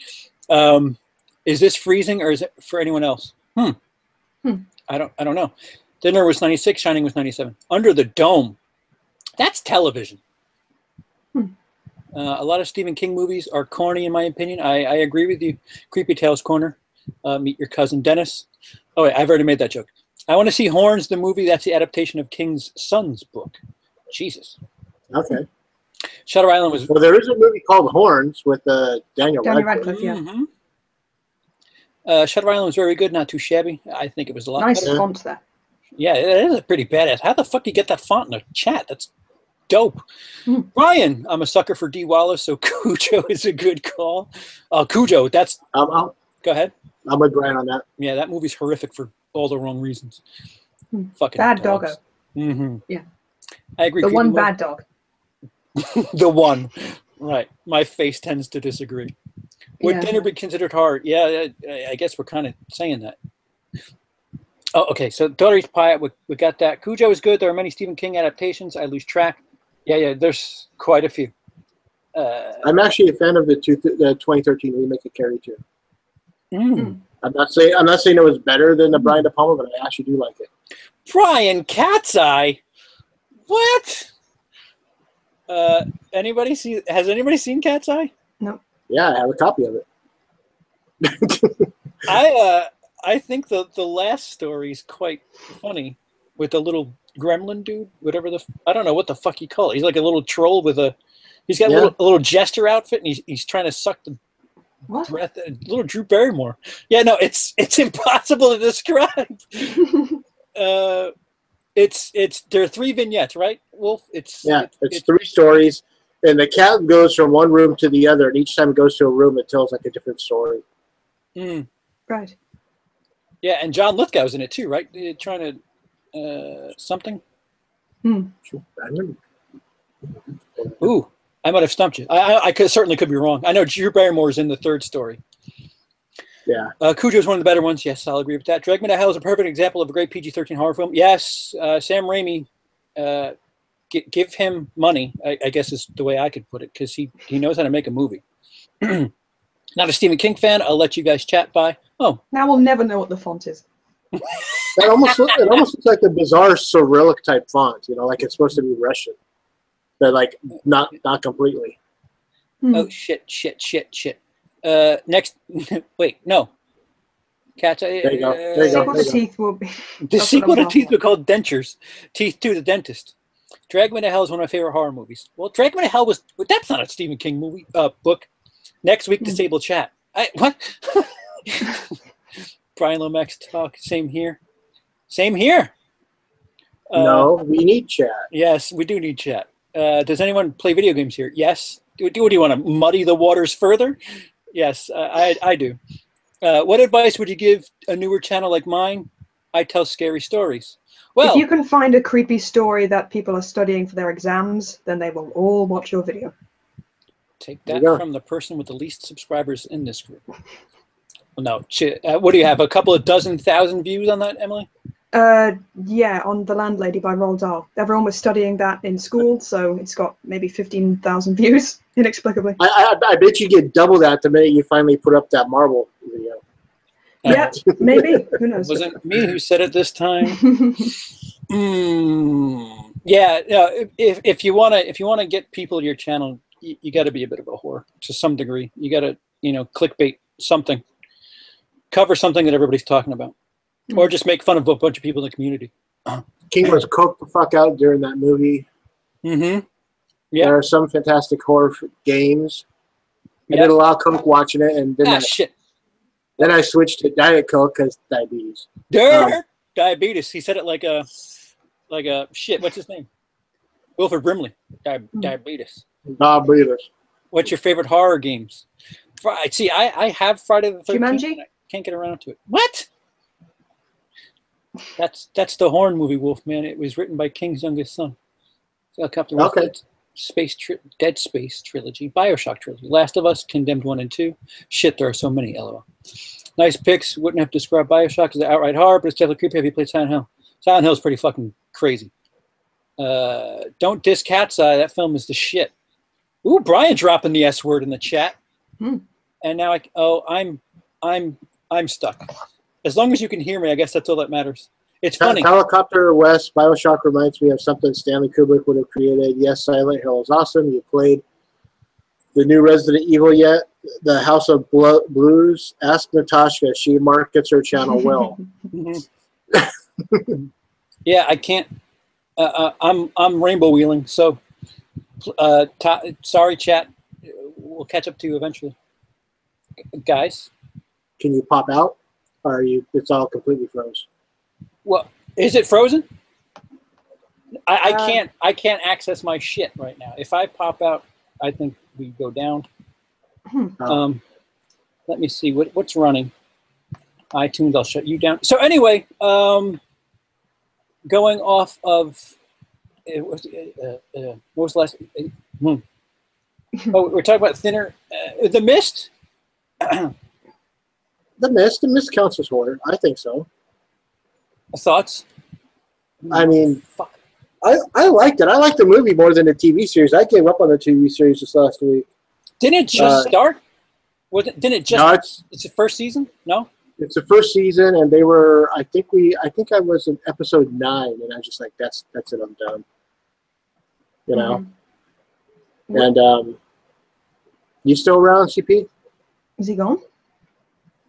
Is this freezing or is it for anyone else? I don't know. Dinner was 96. Shining was 97. Under the Dome. That's television. A lot of Stephen King movies are corny, in my opinion. I agree with you. Creepy Tales Corner. Meet Your Cousin Dennis. Oh, wait, I've already made that joke. I want to see Horns, the movie. That's the adaptation of King's Son's book. Jesus. Okay. Shutter Island was... Well, there is a movie called Horns with Daniel Radcliffe. Yeah. Mm-hmm. Shutter Island was very good, not too shabby. I think it was a lot nice better. font there. Yeah, it is a pretty badass. How the fuck do you get that font in the chat? That's dope. Brian, I'm a sucker for D. Wallace, so Cujo is a good call. Cujo, that's... Go ahead. I'm with Brian on that. Yeah, that movie's horrific for all the wrong reasons. Fucking bad dogs. doggo. Mm-hmm. Yeah. I agree. The one bad dog. The one. Right. My face tends to disagree. Would dinner be considered hard? Yeah, I guess we're kind of saying that. Oh, okay. So Daughter Eats Pie, we got that. Cujo is good. There are many Stephen King adaptations. I lose track. Yeah. There's quite a few. I'm actually a fan of the 2013 remake of Carrie 2. I'm not saying it was better than the Brian De Palma, but I actually do like it. Brian Cat's Eye? What? Has anybody seen Cat's Eye? No. Yeah, I have a copy of it. I think the last story is quite funny with the little gremlin dude, whatever I don't know what the fuck you call it. He's like a little troll he's got a little jester outfit, and he's trying to suck the breath. Little Drew Barrymore. Yeah, no, it's impossible to describe. There are 3 vignettes, right, Wolf? It's 3 stories, and the cat goes from one room to the other, and each time it goes to a room, it tells like a different story. Right. Yeah, and John Lithgow's in it too, right? Trying to something. Ooh, I might have stumped you. I certainly could be wrong. I know Drew Barrymore's in the 3rd story. Yeah. Cujo is one of the better ones. Yes, I'll agree with that. Drag Me to Hell is a perfect example of a great PG-13 horror film. Yes, Sam Raimi give him money, I guess is the way I could put it, because he knows how to make a movie. Not a Stephen King fan. I'll let you guys chat by. Oh, now we'll never know what the font is. It almost looks like a bizarre Cyrillic type font, you know, like it's supposed to be Russian, but like not completely. Oh shit! Next, wait, no. Cats. There you go. There you go. The teeth will be. The sequel to Teeth were called Dentures. Teeth 2, the Dentist. Drag Me to Hell is one of my favorite horror movies. Well, Drag Me to Hell that's not a Stephen King movie book. Next week, Disabled Chat. What? Brian Lomax talk. Same here. Same here. No, we need chat. Yes, we do need chat. Does anyone play video games here? Yes. Do you want to muddy the waters further? Yes, I do. What advice would you give a newer channel like mine? I tell scary stories. Well, if you can find a creepy story that people are studying for their exams, then they will all watch your video. Take that from the person with the least subscribers in this group. Well, no, what do you have? A couple of dozen thousand views on that, Emily? Yeah, on The Landlady by Roald Dahl. Everyone was studying that in school, so it's got maybe 15,000 views, inexplicably. I bet you get double that the minute you finally put up that Marvel video. Yeah, maybe. Who knows? Was it me who said it this time? Yeah, if you wanna get people to your channel, you got to be a bit of a whore to some degree. You got to clickbait something, cover something that everybody's talking about, or just make fun of a bunch of people in the community. King was coked the fuck out during that movie. Mm-hmm. Yeah. There are some fantastic horror games. I did a lot of coke watching it, and then then I switched to Diet Coke because diabetes. Diabetes. He said it like a shit. What's his name? Wilford Brimley. Diabetes. Diabetes. What's your favorite horror games? See, I have Friday the 13th. Jumanji? I can't get around to it. What? That's the Horn movie, Wolfman. It was written by King's youngest son. Captain Dead Space trilogy, BioShock trilogy, Last of Us, Condemned 1 and 2. Shit, there are so many. LOL. Nice picks. Wouldn't have to describe BioShock as outright horror, but it's definitely creepy. Have you played Silent Hill? Silent Hill's pretty fucking crazy. Don't diss Cat's Eye. That film is the shit. Ooh, Brian dropping the S word in the chat. And now I'm stuck. As long as you can hear me, I guess that's all that matters. It's funny. Helicopter West, BioShock reminds me of something Stanley Kubrick would have created. Yes, Silent Hill is awesome. You played the new Resident Evil yet? The House of Blues? Ask Natasha. She markets her channel well. Yeah, I can't. I'm rainbow wheeling, so sorry, chat. We'll catch up to you eventually, guys. Can you pop out, or are you? It's all completely froze. Well, is it frozen? I can't access my shit right now. If I pop out, I think we go down. Let me see what's running. iTunes, I'll shut you down. So anyway, going off of what was the last? Oh, we're talking about Thinner. The Mist. The Mist counts as horror. I think so. Thoughts? I mean, I liked it. I liked the movie more than the TV series. I gave up on the TV series this last week. Didn't it just start? Didn't it just? No, it's the first season. No. It's the first season, and they were. I think I was in episode 9, and I was just like, that's it. I'm done. You know. And you still around, CP? Is he gone?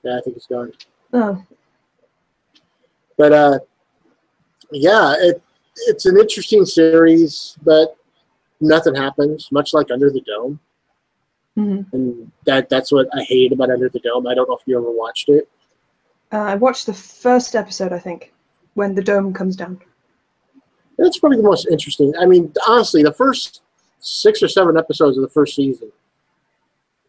Yeah, I think he's gone. Oh. But yeah, it's an interesting series, but nothing happens. Much like Under the Dome. And that's what I hate about Under the Dome. I don't know if you ever watched it. I watched the first episode, I think, when the dome comes down. That's probably the most interesting. I mean, honestly, the first 6 or 7 episodes of the first season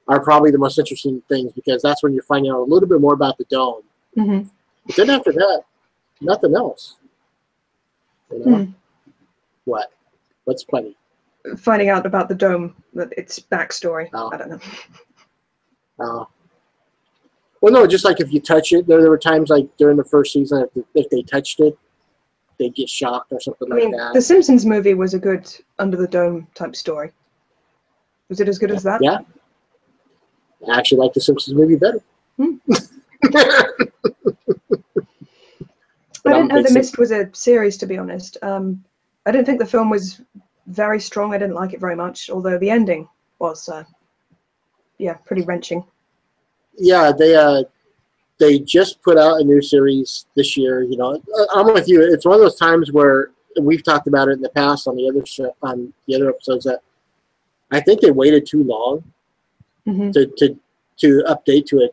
are probably the most interesting things because that's when you're finding out a little bit more about the dome. But then after that, nothing else. You know? What? What's funny? Finding out about the dome, its backstory. Oh. I don't know. Well, no, just like if you touch it, there were times like during the first season, if they touched it, they get shocked or something I mean, like that. the Simpsons movie was a good Under the Dome type story. Was it as good as that? Yeah. I actually like the Simpsons movie better. I didn't know The Mist was a series, to be honest. I didn't think the film was very strong. I didn't like it very much, although the ending was, pretty wrenching. Yeah, they just put out a new series this year. You know, I'm with you. It's one of those times where we've talked about it in the past on the other show, on the other episodes, that I think they waited too long to update to a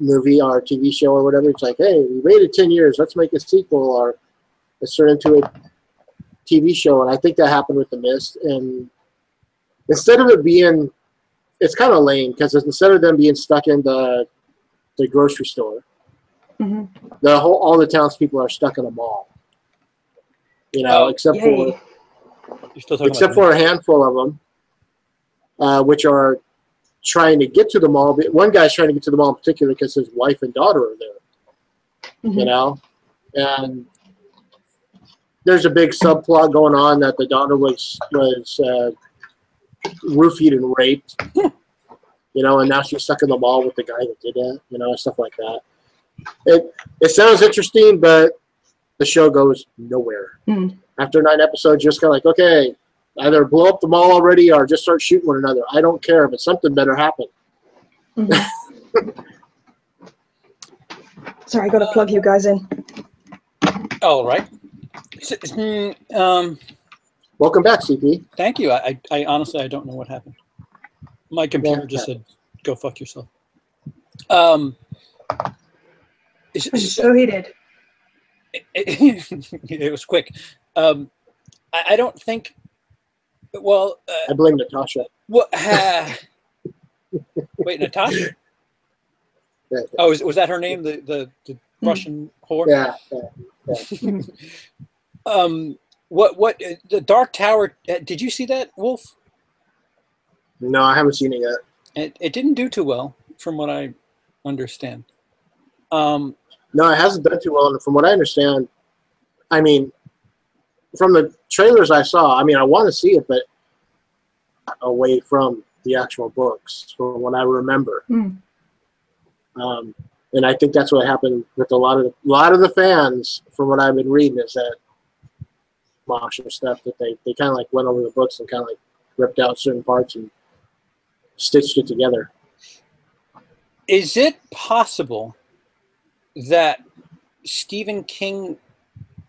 movie or a TV show or whatever. It's like, hey, we waited 10 years. Let's make a sequel, or let's turn into a TV show. And I think that happened with The Mist. And instead of it being, it's kind of lame, because instead of them being stuck in the grocery store, all the townspeople are stuck in a mall. You know, except for a handful of them, which are trying to get to the mall. One guy's trying to get to the mall in particular because his wife and daughter are there. You know, and there's a big subplot going on that the daughter was roofied and raped. You know, and now she's stuck in the mall with the guy that did it. You know, stuff like that. It sounds interesting, but the show goes nowhere. After 9 episodes, you're just kind of like, okay, either blow up the mall already or just start shooting one another. I don't care, but something better happen. Sorry, I got to plug you guys in. All right. Welcome back, CP. Thank you. I honestly, I don't know what happened. My computer just said, go fuck yourself. So he did. It was quick. I don't think. Well, I blame Natasha. What? Wait, Natasha? Yeah. Oh, was that her name? The Russian whore? Yeah. What? The Dark Tower? Did you see that, Wolf? No, I haven't seen it yet. It didn't do too well, from what I understand. No, it hasn't done too well. And from what I understand, I mean, from the trailers I saw, I mean, I want to see it, but away from the actual books, from what I remember. And I think that's what happened with a lot of the fans, from what I've been reading, is that Mosh and stuff, that they kind of like went over the books and kind of like ripped out certain parts and stitched it together. Is it possible that Stephen King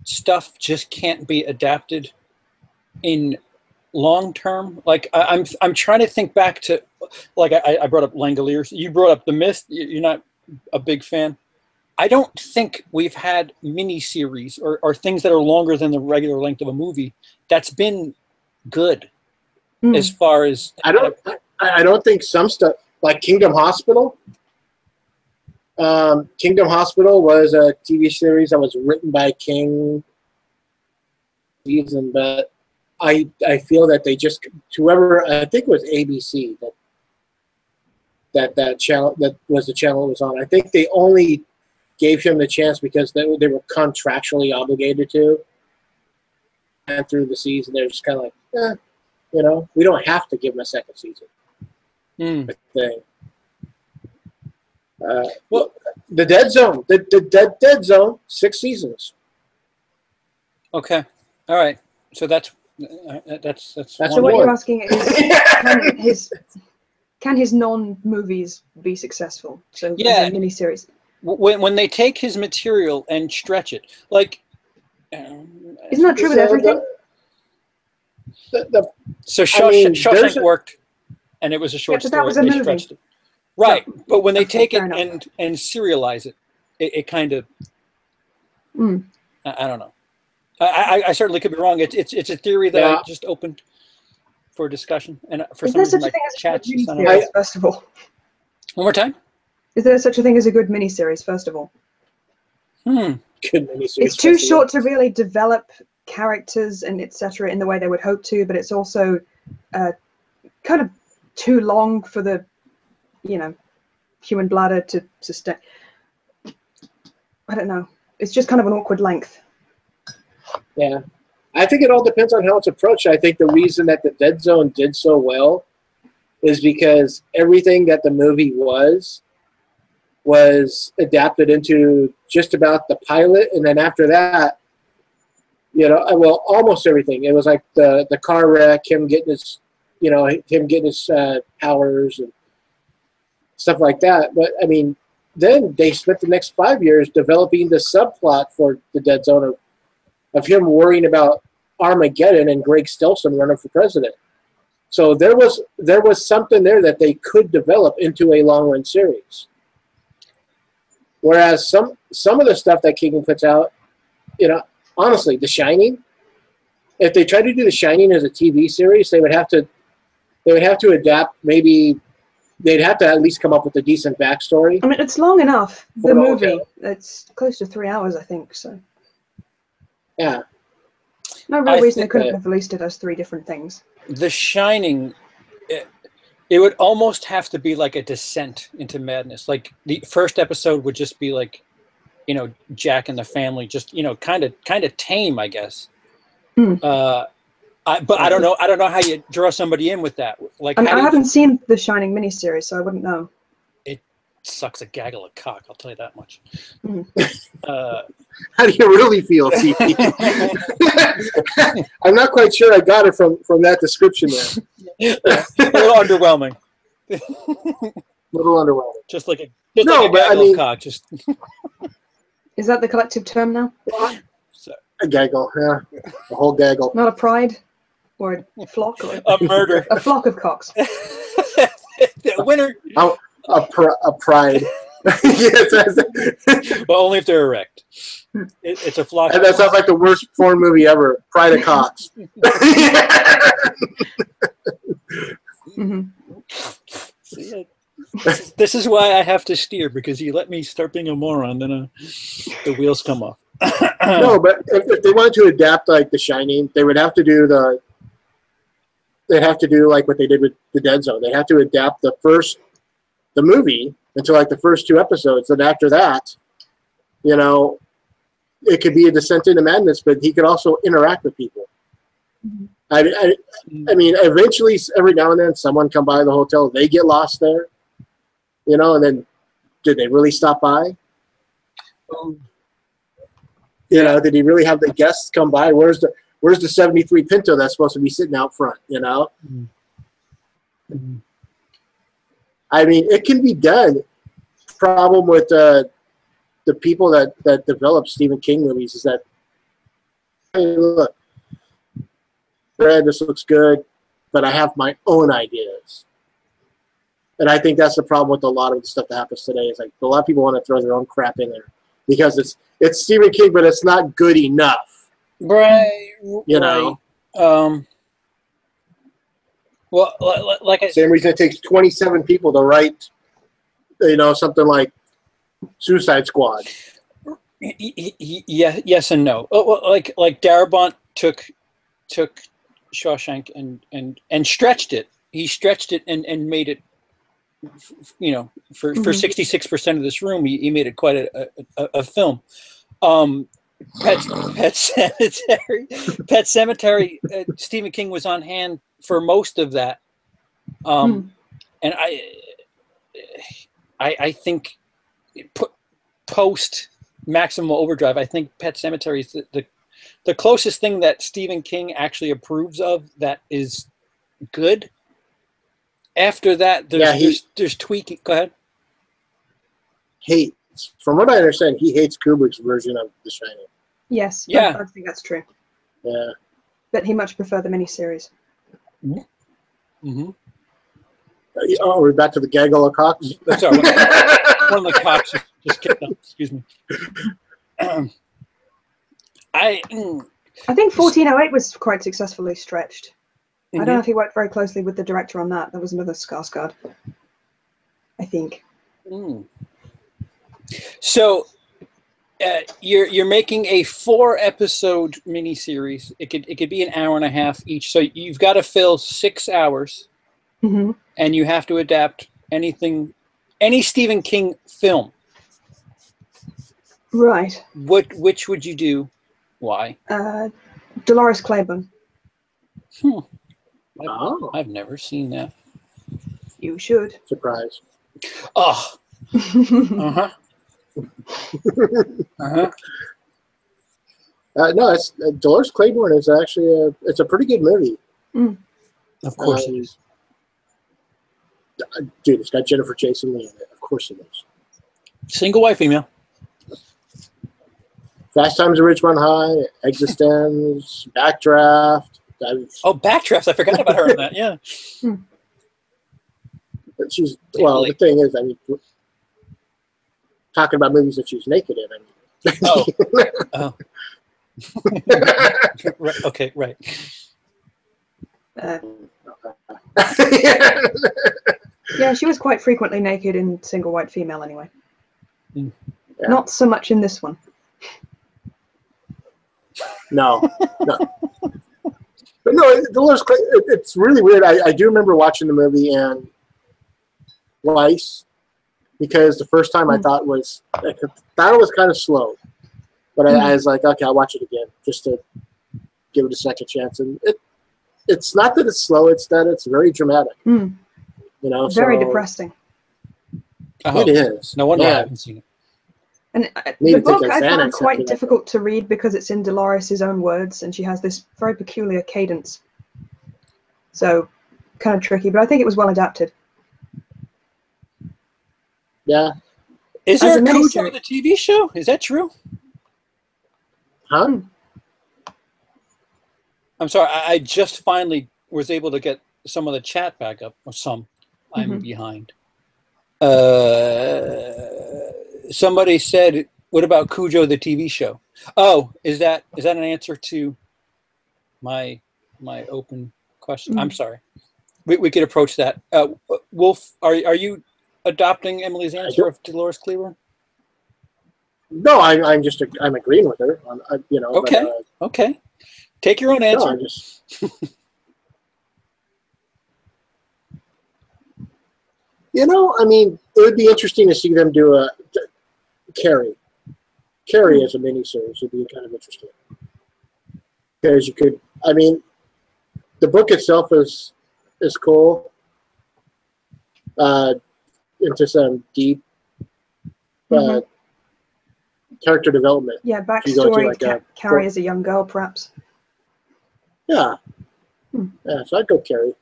stuff just can't be adapted in long term? Like I'm trying to think back to, like I brought up Langoliers. You brought up The Mist. You're not a big fan. I don't think we've had mini-series or things that are longer than the regular length of a movie that's been good. As far as I don't think some stuff like Kingdom Hospital. Kingdom Hospital was a TV series that was written by King, but I feel that they just, whoever, I think it was ABC that channel, that was the channel it was on. I think they only gave him the chance because they were contractually obligated to, and through the season they're just kind of like, you know, we don't have to give him a second season. Well, the Dead Zone, the Dead Zone, 6 seasons. Okay, all right. So that's so what you're asking is, can his non-movies be successful? So yeah, as a miniseries. When they take his material and stretch it, like, isn't that true with everything? So Shawshank worked, and it was a short story. That was a movie. Stretched it. Right, so, but when they take it and serialize it, it kind of, I don't know. I certainly could be wrong. It's a theory that I just opened for discussion, and for some reason my chat. First of all, one more time. Is there such a thing as a good miniseries? First of all, good miniseries. It's too short to really develop characters and etc. in the way they would hope to, but it's also kind of too long for the, human bladder to sustain. I don't know. It's just kind of an awkward length. Yeah. I think it all depends on how it's approached. I think the reason that the Dead Zone did so well is because everything that the movie was adapted into just about the pilot, and then after that, well, almost everything. It was like the car wreck, him getting his powers and stuff like that. But I mean, then they spent the next 5 years developing the subplot for the Dead Zone of him worrying about Armageddon and Greg Stelson running for president. So there was something there that they could develop into a long run series. Whereas some of the stuff that King puts out, honestly, The Shining, if they tried to do The Shining as a TV series, they would have to adapt. Maybe they'd have to at least come up with a decent backstory. I mean, it's long enough. The movie, it's close to 3 hours, I think. So yeah, no real reason they couldn't have released it as 3 different things. The Shining, it would almost have to be like a descent into madness. Like the first episode would just be like, Jack and the family, just kind of tame, I guess. But I don't know. I don't know how you draw somebody in with that. Like, I haven't seen the Shining miniseries, so I wouldn't know. It sucks a gaggle of cock. I'll tell you that much. How do you really feel, CP? I'm not quite sure I got it from that description there. Yeah, a little underwhelming. Little underwhelming. Just like a gaggle of cock. Just. Is that the collective term now? A gaggle, yeah. A whole gaggle. Not a pride or a flock? Or a murder. A flock of cocks. The winner. Oh, a pride. Yes. Well, only if they're erect. It's a flock. And that sounds like the worst porn movie ever. Pride of Cocks. See, this is why I have to steer, because you let me start being a moron, then the wheels come off. No, but if they wanted to adapt like The Shining, they would have to do like what they did with the Dead Zone. They'd have to adapt the movie into like the first 2 episodes, and after that, it could be a descent into madness, but he could also interact with people. I mean, eventually, every now and then, someone come by the hotel, they get lost there, and then did they really stop by? Did he really have the guests come by? Where's the 73 Pinto that's supposed to be sitting out front? I mean, it can be done. Problem with the people that develop Stephen King movies is that, hey, look, Brad, this looks good, but I have my own ideas. And I think that's the problem with a lot of the stuff that happens today. Is like a lot of people want to throw their own crap in there because it's Stephen King, but it's not good enough. Right. Well, like same reason it takes 27 people to write, something like Suicide Squad. Yeah, yes and no. Like Darabont took Shawshank and stretched it. He stretched it and made it. For 66% of this room, he made it quite a film. Pet Cemetery. Stephen King was on hand for most of that, and I think post Maximum Overdrive, I think Pet Cemetery is the closest thing that Stephen King actually approves of that is good. After that, there's tweaking. Go ahead. Hates. From what I understand, he hates Kubrick's version of The Shining. Yes. Yeah. I think that's true. Yeah. But he much preferred the miniseries. Mm-hmm. Oh, we're back to the gaggle of cocks? Sorry, one of the cocks just kicked up. Excuse me. I think 1408 was quite successfully stretched. I don't know if he worked very closely with the director on that. There was another Skarsgård, I think. So you're making a 4-episode miniseries. It could be an hour and a half each. So you've got to fill 6 hours, and you have to adapt any Stephen King film. Right. Which would you do? Why? Dolores Claiborne. I've never seen that. You should. Surprise. Oh. Uh-huh. Uh-huh. No, it's Dolores Claiborne is actually it's a pretty good movie. Mm. Of course it is. Dude, it's got Jennifer Jason Leigh in it. Of course it is. Single white female. Fast Times at Ridgemont High, Existence, Backdraft. Backdraft. I forgot about her in that. Yeah. But she's the thing is, I mean, talking about movies that she's naked in. I mean. Oh. Right, okay, right. Yeah, she was quite frequently naked in Single White Female anyway. Yeah. Not so much in this one. No. But no, Dolores Claiborne, it's really weird. I do remember watching the movie and twice, because the first time I thought it was kind of slow. But I was like, okay, I'll watch it again just to give it a second chance. And it's not that it's slow; it's that it's very dramatic. You know, very depressing. It is. No wonder I haven't seen it. And the book I found quite difficult to read because it's in Dolores' own words, and she has this very peculiar cadence. So, kind of tricky, but I think it was well adapted. Yeah. Is there a Cujo on the TV show? Is that true? Huh? I'm sorry. I just finally was able to get some of the chat back up. Or some. I'm behind. Somebody said, "What about Cujo the TV show?" Oh, is that an answer to my open question? I'm sorry. We could approach that. Wolf, are you adopting Emily's answer of Dolores Claiborne? No, I'm just I'm agreeing with her. You know. Okay. But, okay. Take your own answer. No, you know, I mean, it would be interesting to see them do a Carrie. Carrie as a miniseries would be kind of interesting, because you could. I mean, the book itself is cool. Into some deep character development. Yeah, backstory. Carrie as a young girl, perhaps. Yeah. Yeah, so I'd go Carrie.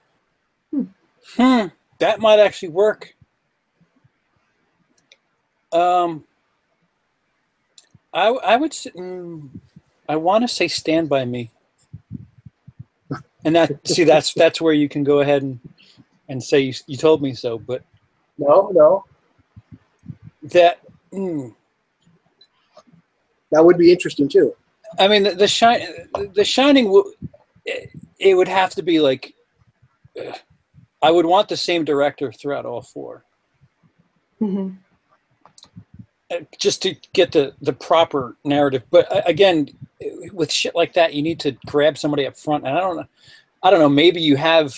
That might actually work. I would say, I want to say Stand By Me. And that's where you can go ahead and say you told me so, but no. That would be interesting too. I mean, the Shining, it would have to be like, I would want the same director throughout all four. Just to get the proper narrative. But again, with shit like that, you need to grab somebody up front. And I don't know, maybe you have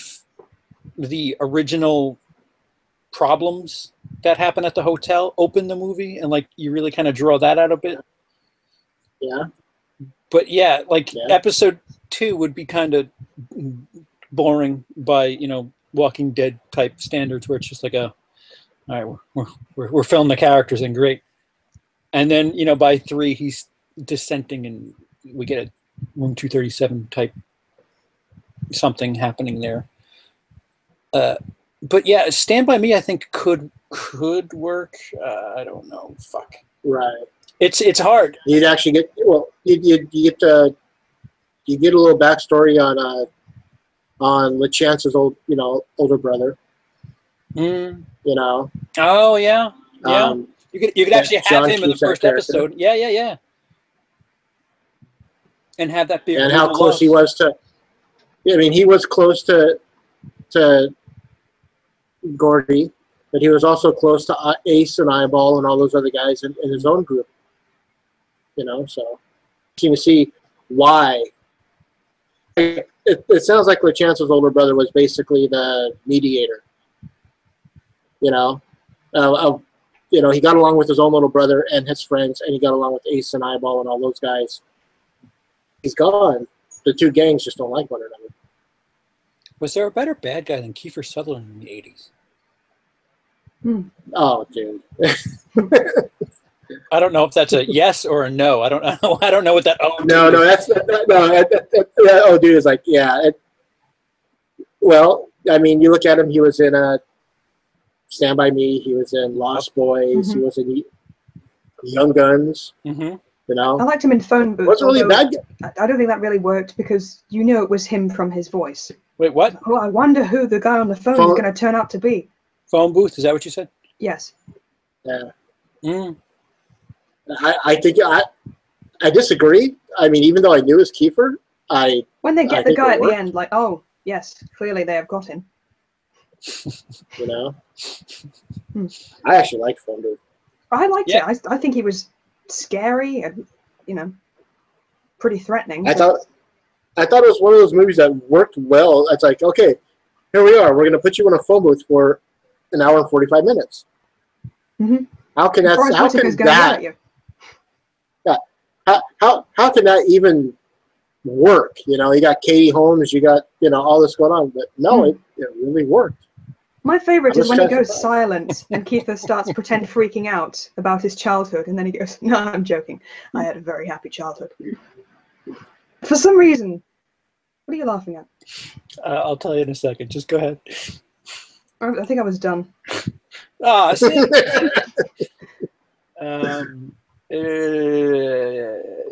the original problems that happen at the hotel open the movie, and like you really kind of draw that out a bit. Yeah. But yeah, episode 2 would be kind of boring by, Walking Dead type standards, where it's just like all right, we're filming the characters and great. And then, by 3 he's dissenting and we get a Room 237 type something happening there. But yeah, Stand By Me I think could work. I don't know. Fuck. Right. It's hard. You'd actually get you get a little backstory on LeChance's older brother. Oh yeah. You could actually have him in the first episode. Yeah. And have that be. And how close he was to. Yeah, I mean, he was close to Gordy, but he was also close to Ace and Eyeball and all those other guys in his own group. So you can see why. It sounds like LeChance's older brother was basically the mediator. He got along with his own little brother and his friends, and he got along with Ace and Eyeball and all those guys. He's gone. the two gangs just don't like one another. Was there a better bad guy than Kiefer Sutherland in the 80s? Oh, dude. I don't know if that's a yes or a no. I don't know. I don't know what that. Oh, no, that's oh, dude is like, yeah. Well, I mean, you look at him. He was in Stand by Me. He was in Lost Boys. He was in Young Guns. You know, I liked him in Phone Booth. Wasn't really bad. I don't think that really worked because you knew it was him from his voice. Wait, what? Oh, I wonder who the guy on the phone is going to turn out to be. Phone Booth, is that what you said? Yes. Yeah. I think I disagree. I mean, even though I knew it was Kiefer, when they get the guy at the end, like, oh yes, clearly they have got him. You know, I actually liked Phone Booth. I liked it. I think he was scary and, you know, pretty threatening. I thought it was one of those movies that worked well. It's like, okay, here we are. We're going to put you in a phone booth for an hour and 45 minutes. How can that? How can that even work? You know, you got Katie Holmes, you got, you know, all this going on, but no, it really worked. My favorite is when he goes silent and Kiefer starts pretend freaking out about his childhood, and then he goes, "No, I'm joking. I had a very happy childhood." For some reason, what are you laughing at? I'll tell you in a second. Just go ahead. I think I was done.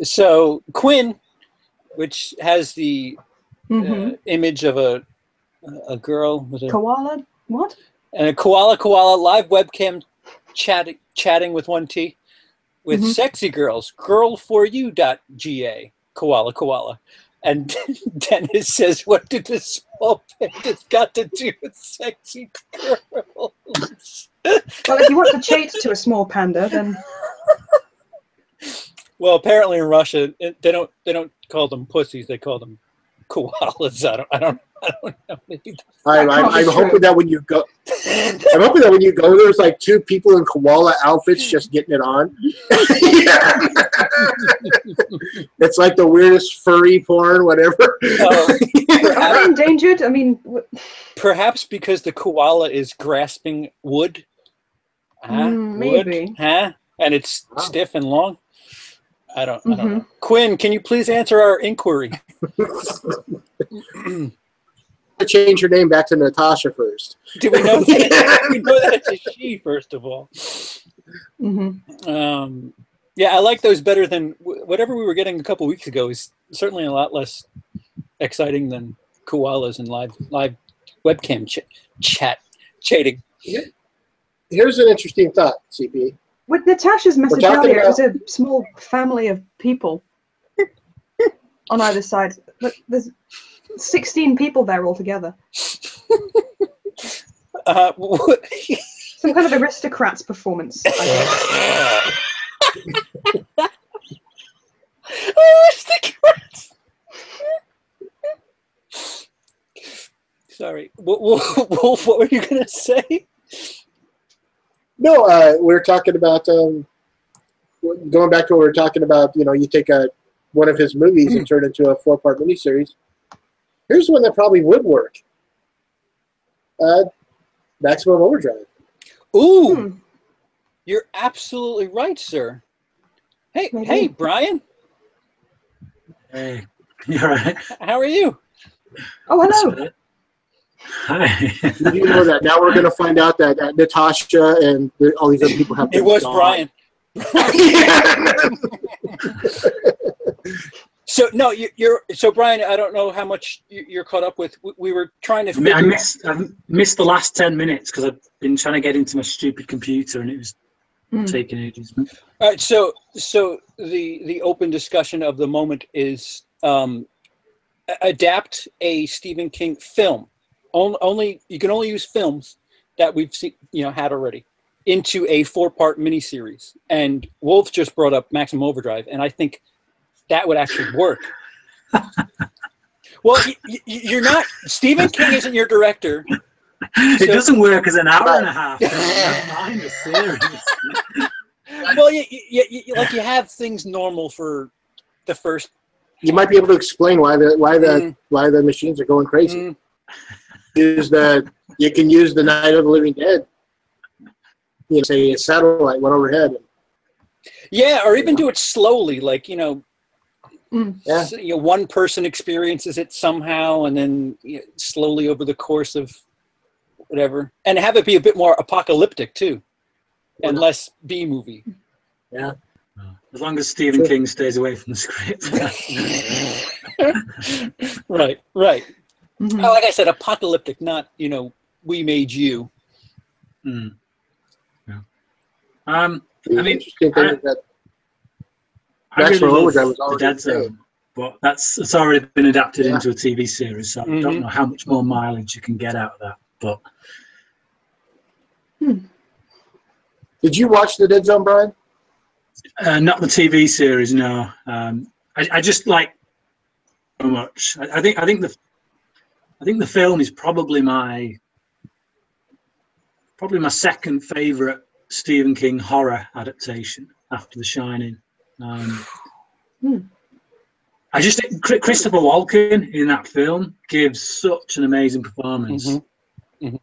So Quinn, which has the image of a girl with a koala. What? And a koala live webcam chatting with one T with sexy girls, girl4u.ga, koala. And Dennis says, what did this small panda's got to do with sexy girls? Well, if you want to chate to a small panda, then... Well, apparently in Russia, they don't call them pussies, they call them koalas. I don't know. I'm hoping that when you go, there's like two people in koala outfits just getting it on. It's like the weirdest furry porn, whatever. Are they endangered? I mean, perhaps because the koala is grasping wood. Maybe. Wood, huh? And it's stiff and long. I don't know. Quinn, can you please answer our inquiry? Change her name back to Natasha first. Do we know that? We know that it's a she, first of all. Yeah, I like those better than whatever we were getting a couple weeks ago. Is certainly a lot less exciting than koalas and live webcam chatting. Here's an interesting thought, CP. With Natasha's message earlier, it was a small family of people on either side. But there's 16 people there altogether. Some kind of aristocrats performance. Aristocrats. Sorry, Wolf. What were you gonna say? No, we're talking about going back to what we were talking about. You know, you take one of his movies and turn it into a 4-part miniseries. Here's one that probably would work. Maximum Overdrive. Ooh, you're absolutely right, sir. Hey, Brian. Hey, you all right? How are you? Oh, hello. Hi. Did you know that? Now we're going to find out that Natasha and all these other people have. It was Brian. So no, so Brian. I don't know how much you're caught up with. We were trying to. I missed the last 10 minutes because I've been trying to get into my stupid computer and it was taking ages. All right, so the open discussion of the moment is adapt a Stephen King film. Only you can only use films that we've seen, had already, into a 4-part miniseries. And Wolf just brought up Maximum Overdrive, and I think that would actually work. Well, you're not. Stephen King isn't your director. It doesn't work as an hour and a half. Never mind a series. Well, you have things normal for the first you might be able to explain why the machines are going crazy. You can use the Night of the Living Dead. You know, say a satellite went overhead. Yeah, or even do it slowly, like one person experiences it somehow, and then slowly over the course of whatever, and have it be a bit more apocalyptic too, and less B-movie. Yeah. As long as Stephen King stays away from the script. Right. Mm-hmm. Like I said, apocalyptic, not we made you. Mm. Yeah. I mean, interesting thing is that I really love the Dead Zone, but it's already been adapted into a TV series, so I don't know how much more mileage you can get out of that. But did you watch the Dead Zone, Brian? Not the TV series, no. I just like so much. I think the film is probably my second favorite Stephen King horror adaptation after The Shining. I just think Christopher Walken in that film gives such an amazing performance.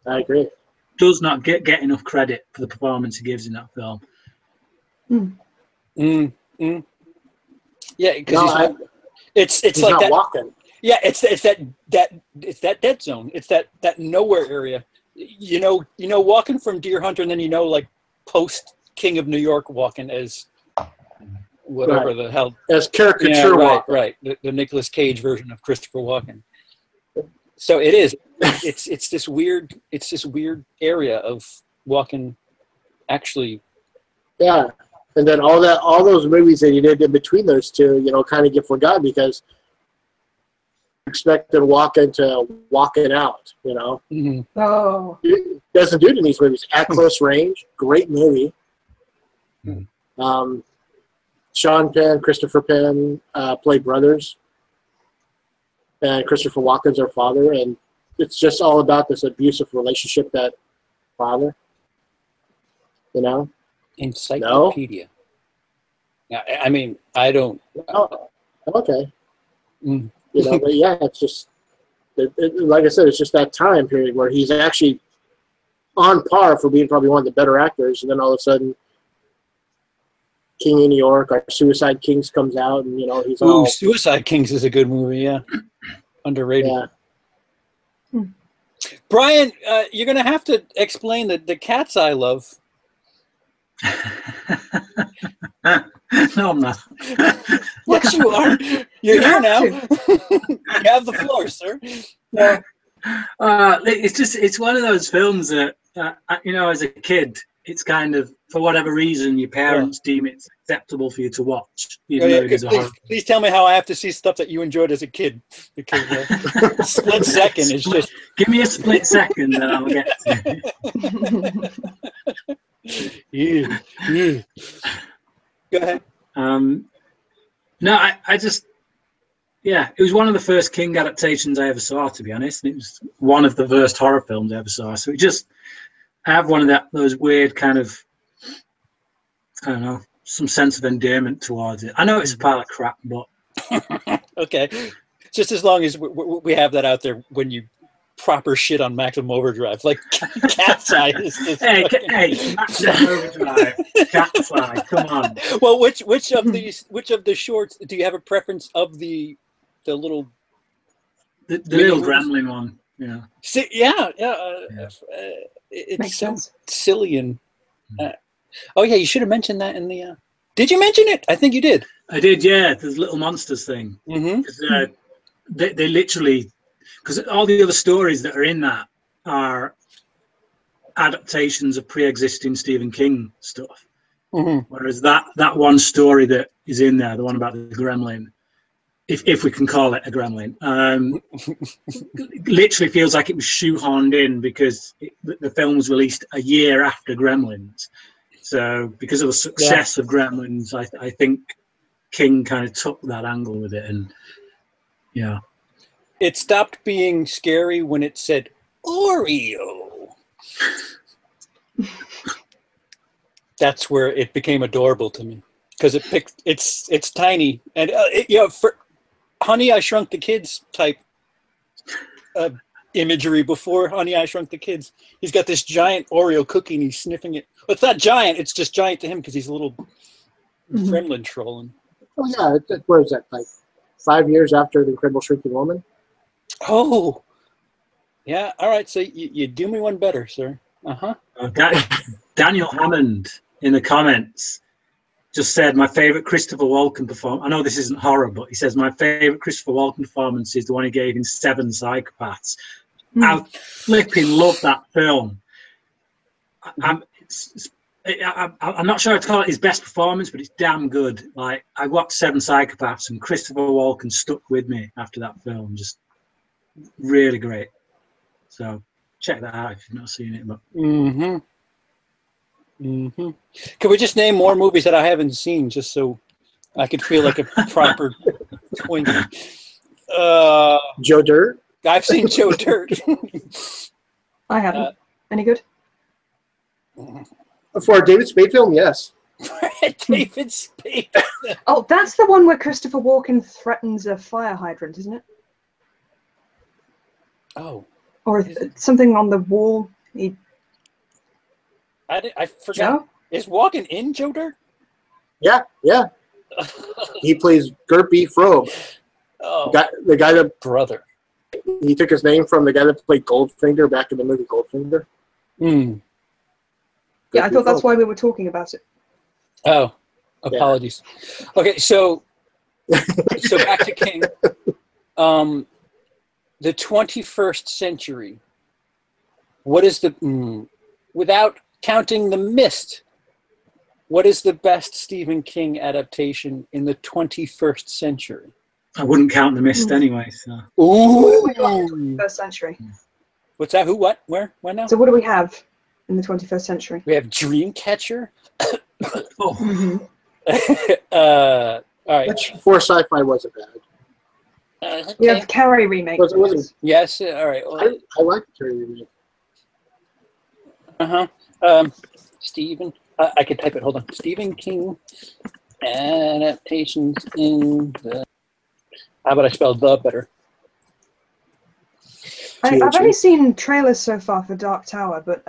I agree. Does not get enough credit for the performance he gives in that film. Yeah, because it's like not that. Walking. Yeah, it's that dead zone. It's that nowhere area. Walking from Deer Hunter, and then like post King of New York Walking as whatever the hell as caricature Walken. Right. The Nicolas Cage version of Christopher Walken. So it is. It's this weird area of Walken actually. Yeah. And then all those movies that he did in between those two, kind of get forgotten because expected Walken to walk it out, Oh. He doesn't do it in these movies. At Close Range, great movie. Sean Penn, Christopher Penn play brothers. And Christopher Walken's their father. And it's just all about this abusive relationship that father, Encyclopedia. No? I mean, I don't. Oh, okay. But yeah, it's just, like I said, it's just that time period where he's actually on par for being probably one of the better actors, and then all of a sudden, King of New York or Suicide Kings comes out, and he's all. Suicide Kings is a good movie, yeah, underrated. Yeah. Brian, you're gonna have to explain the cats I love. No, I'm not. Yes, you are. You're here now. You have the floor, sir. Yeah. It's one of those films that as a kid, it's kind of, for whatever reason, your parents deem it acceptable for you to watch, even though it is a horror. Please tell me how I have to see stuff that you enjoyed as a kid, because split second is just. Give me a split second, then I'll get to it. Yeah. Go ahead. No, I just, it was one of the first King adaptations I ever saw, to be honest. And it was one of the first horror films I ever saw. So it just, I have one of those weird kind of, I don't know, some sense of endearment towards it. I know it's a pile of crap, but. Okay. Just as long as we have that out there when you proper shit on Maximum Overdrive, like Cat's Eye is this. Hey, Maximum Overdrive, Cat's Eye, come on. Well, which of the shorts do you have a preference of the little the little gremlin one? Yeah. See, it's Makes so sense. silly and. Oh yeah, you should have mentioned that in the. Did you mention it? I think you did. I did, yeah. There's Little Monsters thing. They literally. Because all the other stories that are in that are adaptations of pre-existing Stephen King stuff. Whereas that one story that is in there, the one about the gremlin, if we can call it a gremlin, literally feels like it was shoehorned in because the film was released a year after Gremlins. So because of the success of Gremlins, I think King kind of took that angle with it. And yeah. It stopped being scary when it said Oreo. That's where it became adorable to me, because it's tiny, and Honey, I Shrunk the Kids type imagery before Honey, I Shrunk the Kids. He's got this giant Oreo cookie and he's sniffing it. Well, it's not giant. It's just giant to him because he's a little gremlin trolling. Oh, yeah. Where is that? Like 5 years after The Incredible Shrinking Woman? Oh. Yeah. All right. So you do me one better, sir. Uh-huh. Daniel Hammond in the comments just said my favorite Christopher Walken performance. I know this isn't horror, but he says my favorite Christopher Walken performance is the one he gave in Seven Psychopaths. I flipping love that film. I'm not sure I'd call it his best performance, but it's damn good. Like, I watched Seven Psychopaths and Christopher Walken stuck with me after that film. Just really great. So check that out if you've not seen it. But Can we just name more movies that I haven't seen, just so I could feel like a proper twink? Joe Dirt. I've seen Joe Dirt. I haven't. Any good? For a David Spade film, yes. David Spade. Oh, that's the one where Christopher Walken threatens a fire hydrant, isn't it? Oh. Or something on the wall. I forgot. No? Is Walken in Joe Dirt? Yeah. He plays Gert B. Frobe. Oh, the guy that brother. He took his name from the guy that played Goldfinger back in the movie Goldfinger. Yeah, I thought that's why we were talking about it. Oh, apologies. Yeah. Okay, so back to King. The 21st century. What is the without counting The Mist? What is the best Stephen King adaptation in the 21st century? I wouldn't count The Mist anyway. So. Ooh. 21st century. What's that? Who? What? Where? When now? So what do we have in the 21st century? We have Dreamcatcher. Oh. All right. Which for sci-fi wasn't bad. Okay. We have Carrie remake. Wasn't. Yes. All right. Well, I like the Carrie remake. Stephen. I could type it. Hold on. Stephen King adaptations in the. How about I spell the better? I've only seen trailers so far for Dark Tower, but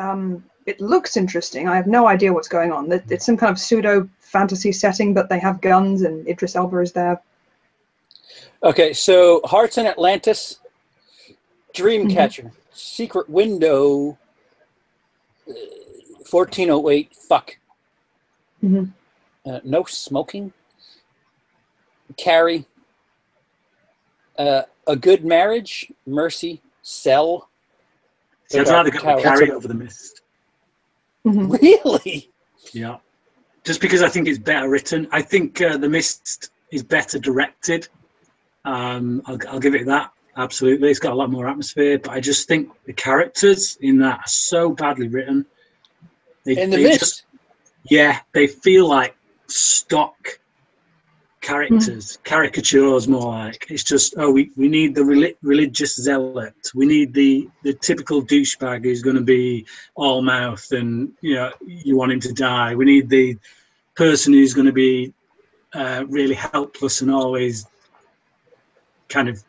it looks interesting. I have no idea what's going on. It's some kind of pseudo fantasy setting, but they have guns and Idris Elba is there. Okay, so Hearts in Atlantis, Dreamcatcher, Secret Window, 1408, fuck. No Smoking, Carrie, A Good Marriage, Mercy, Cell. See, I'd rather go with Carrie over The Mist. Really? Yeah. Just because I think it's better written. I think The Mist is better directed. I'll give it that. Absolutely. It's got a lot more atmosphere, but I just think the characters in that are so badly written. In The Mist? They feel like stock characters, caricatures more like. It's just, we need the religious zealot. We need the typical douchebag who's going to be all mouth and, you want him to die. We need the person who's going to be really helpless and always kind of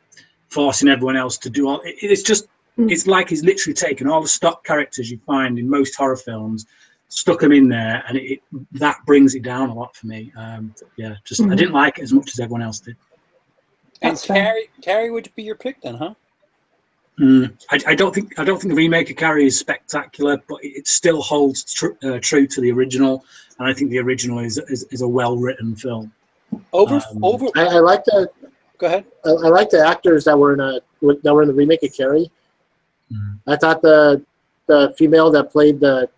forcing everyone else to do all. It's just, it's like he's literally taken all the stock characters you find in most horror films, stuck them in there, and that brings it down a lot for me. I didn't like it as much as everyone else did. And Carrie would be your pick then, huh? I don't think the remake of Carrie is spectacular, but it still holds true to the original, and I think the original is a well written film. I like the. Go ahead. I like the actors that were in the remake of Carrie. I thought the female that played the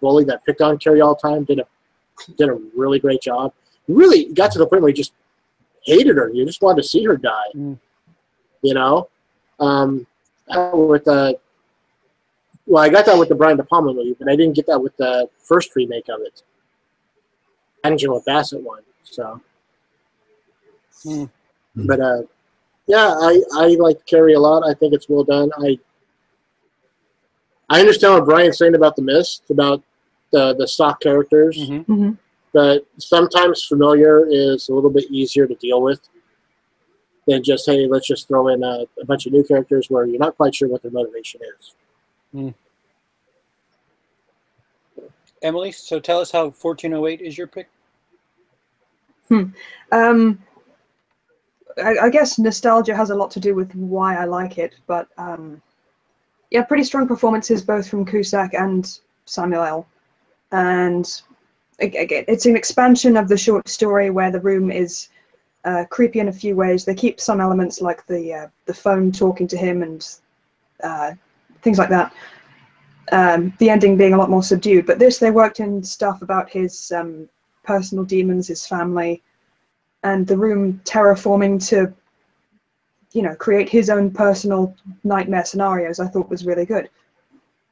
bully that picked on Carrie all the time did a really great job. Really got to the point where you just hated her. You just wanted to see her die. I got that with the Brian De Palma movie, but I didn't get that with the first remake of it. Angela Bassett one. So. But I like Carrie a lot. I think it's well done. I understand what Brian's saying about The Mist, about the stock characters, but sometimes familiar is a little bit easier to deal with. than just, hey, let's just throw in a bunch of new characters where you're not quite sure what their motivation is. Mm. Emily, so tell us how 1408 is your pick. I guess nostalgia has a lot to do with why I like it, but yeah, pretty strong performances both from Cusack and Samuel L. And again, it's an expansion of the short story where the room is creepy in a few ways. They keep some elements like the phone talking to him and things like that. The ending being a lot more subdued, but this, they worked in stuff about his personal demons, his family, and the room terraforming to, you know, create his own personal nightmare scenarios. I thought was really good,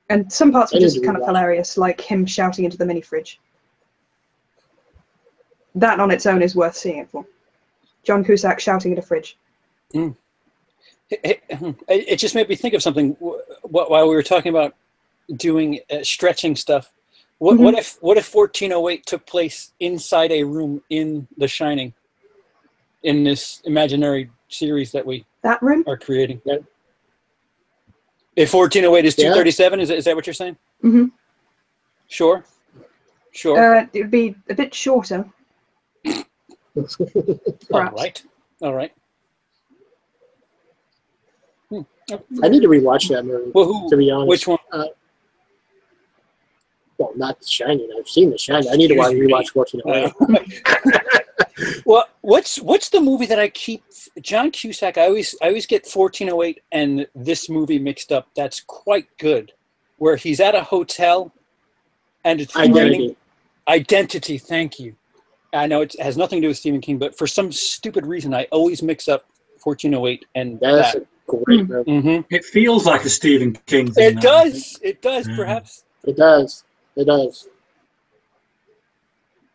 and some parts were just kind of hilarious, like him shouting into the mini fridge. That on its own is worth seeing it for. John Cusack shouting at a fridge. Mm. It just made me think of something while we were talking about doing stretching stuff. What if 1408 took place inside a room in The Shining, in this imaginary series that we are creating? Yeah. If 1408 is 237, is that what you're saying? Mm-hmm. Sure. It would be a bit shorter. I All right. need to rewatch that movie. Well, to be honest, which one? Well, not The Shining. I've seen The Shining. I need to rewatch 1408. Well, what's the movie that I keep? John Cusack. I always get 1408 and this movie mixed up. That's quite good, where he's at a hotel, and it's raining. Identity. Thank you. I know it has nothing to do with Stephen King, but for some stupid reason, I always mix up 1408 and that's that. a great movie. Mm-hmm. It feels like a Stephen King thing. It does. It does. Perhaps. It does. It does.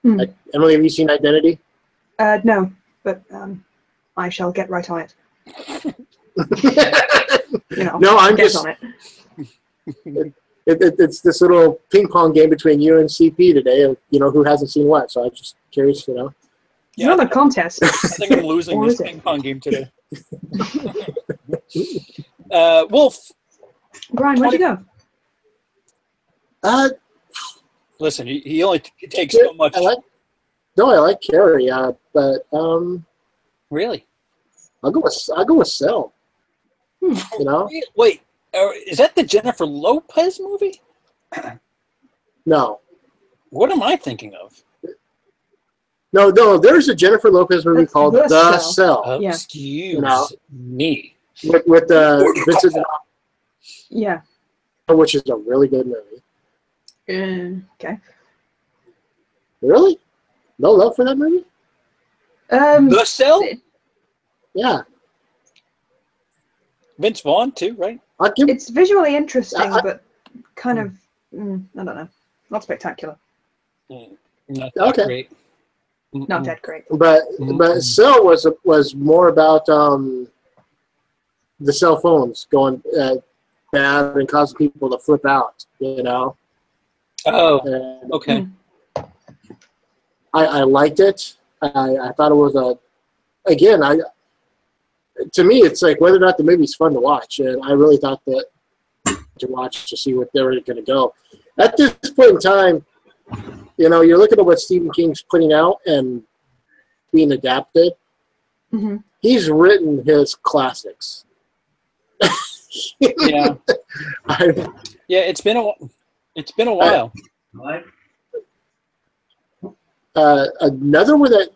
Emily, have you seen Identity? No, but I shall get right on it. You know, no, I'm get just on it. It's this little ping pong game between you and CP today. Of, you know, who hasn't seen what. So I'm just curious. You know. It's not a contest. I think I'm losing this ping pong game today. Wolf. Brian, where'd you go? Listen, he only takes so much. I like Carrie, but really, I'll go with Cell. You know, wait, is that the Jennifer Lopez movie? No. What am I thinking of? No. There's a Jennifer Lopez movie called The Cell. Excuse me. With Vincent. Yeah. Which is a really good movie. Okay. Really? No love for that movie? The Cell? Yeah. Vince Vaughn too, right? It's visually interesting, but kind of, I don't know, not spectacular. Not that great. Not that great. But Cell was more about the cell phones going bad and causing people to flip out, you know? Oh, okay. I liked it. I thought it was to me, it's like whether or not the movie's fun to watch, and I really thought that to watch to see what they were going to go. At this point in time, you know, you're looking at what Stephen King's putting out and being adapted. Mm-hmm. He's written his classics. Yeah. It's been a while. Another one that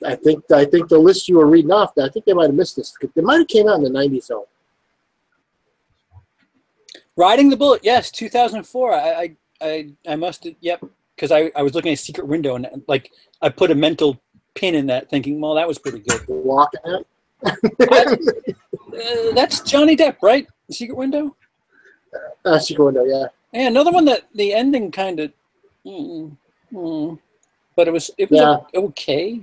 I think the list you were reading off, I think they might have missed this. It might have came out in the 90s, though. Riding the Bullet, yes, 2004. I must have, yep, because I was looking at Secret Window and like I put a mental pin in that, thinking, well, that was pretty good. Walking it. That's Johnny Depp, right? Secret Window. Secret Window, yeah. Yeah, another one that the ending kind of, but it was okay.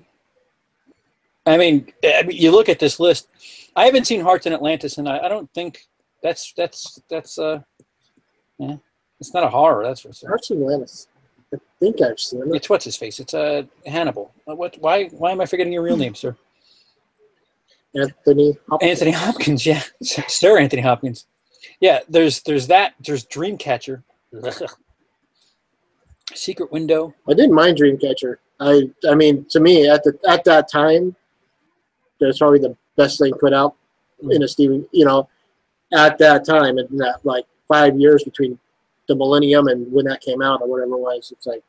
I mean, you look at this list. I haven't seen Hearts in Atlantis, and I don't think that's it's not a horror. That's for sure. Hearts in Atlantis. I think I've seen it. It's what's his face. It's Hannibal. Why am I forgetting your real name, sir? Anthony Hopkins. Anthony Hopkins, yeah, Sir Anthony Hopkins. Yeah, there's that. There's Dreamcatcher. Secret Window. I didn't mind Dreamcatcher. I mean, to me, at that time, that's probably the best thing put out in a Stephen. You know, at that time, in that like 5 years between the millennium and when that came out or whatever it was, it's like.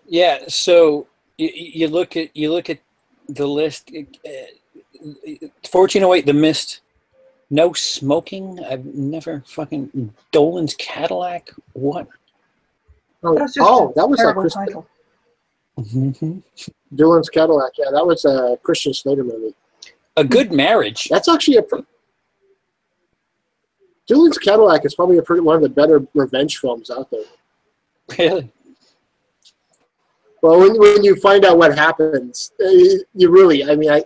Yeah. So you look at the list. 1408, The Mist. No Smoking. I've never fucking Dolan's Cadillac. What? Oh, that was a title. Dolan's Cadillac. Yeah, that was a Christian Slater movie. A Good Marriage. That's actually Dolan's Cadillac is probably one of the better revenge films out there. Really? Well, when you find out what happens, you really, I mean,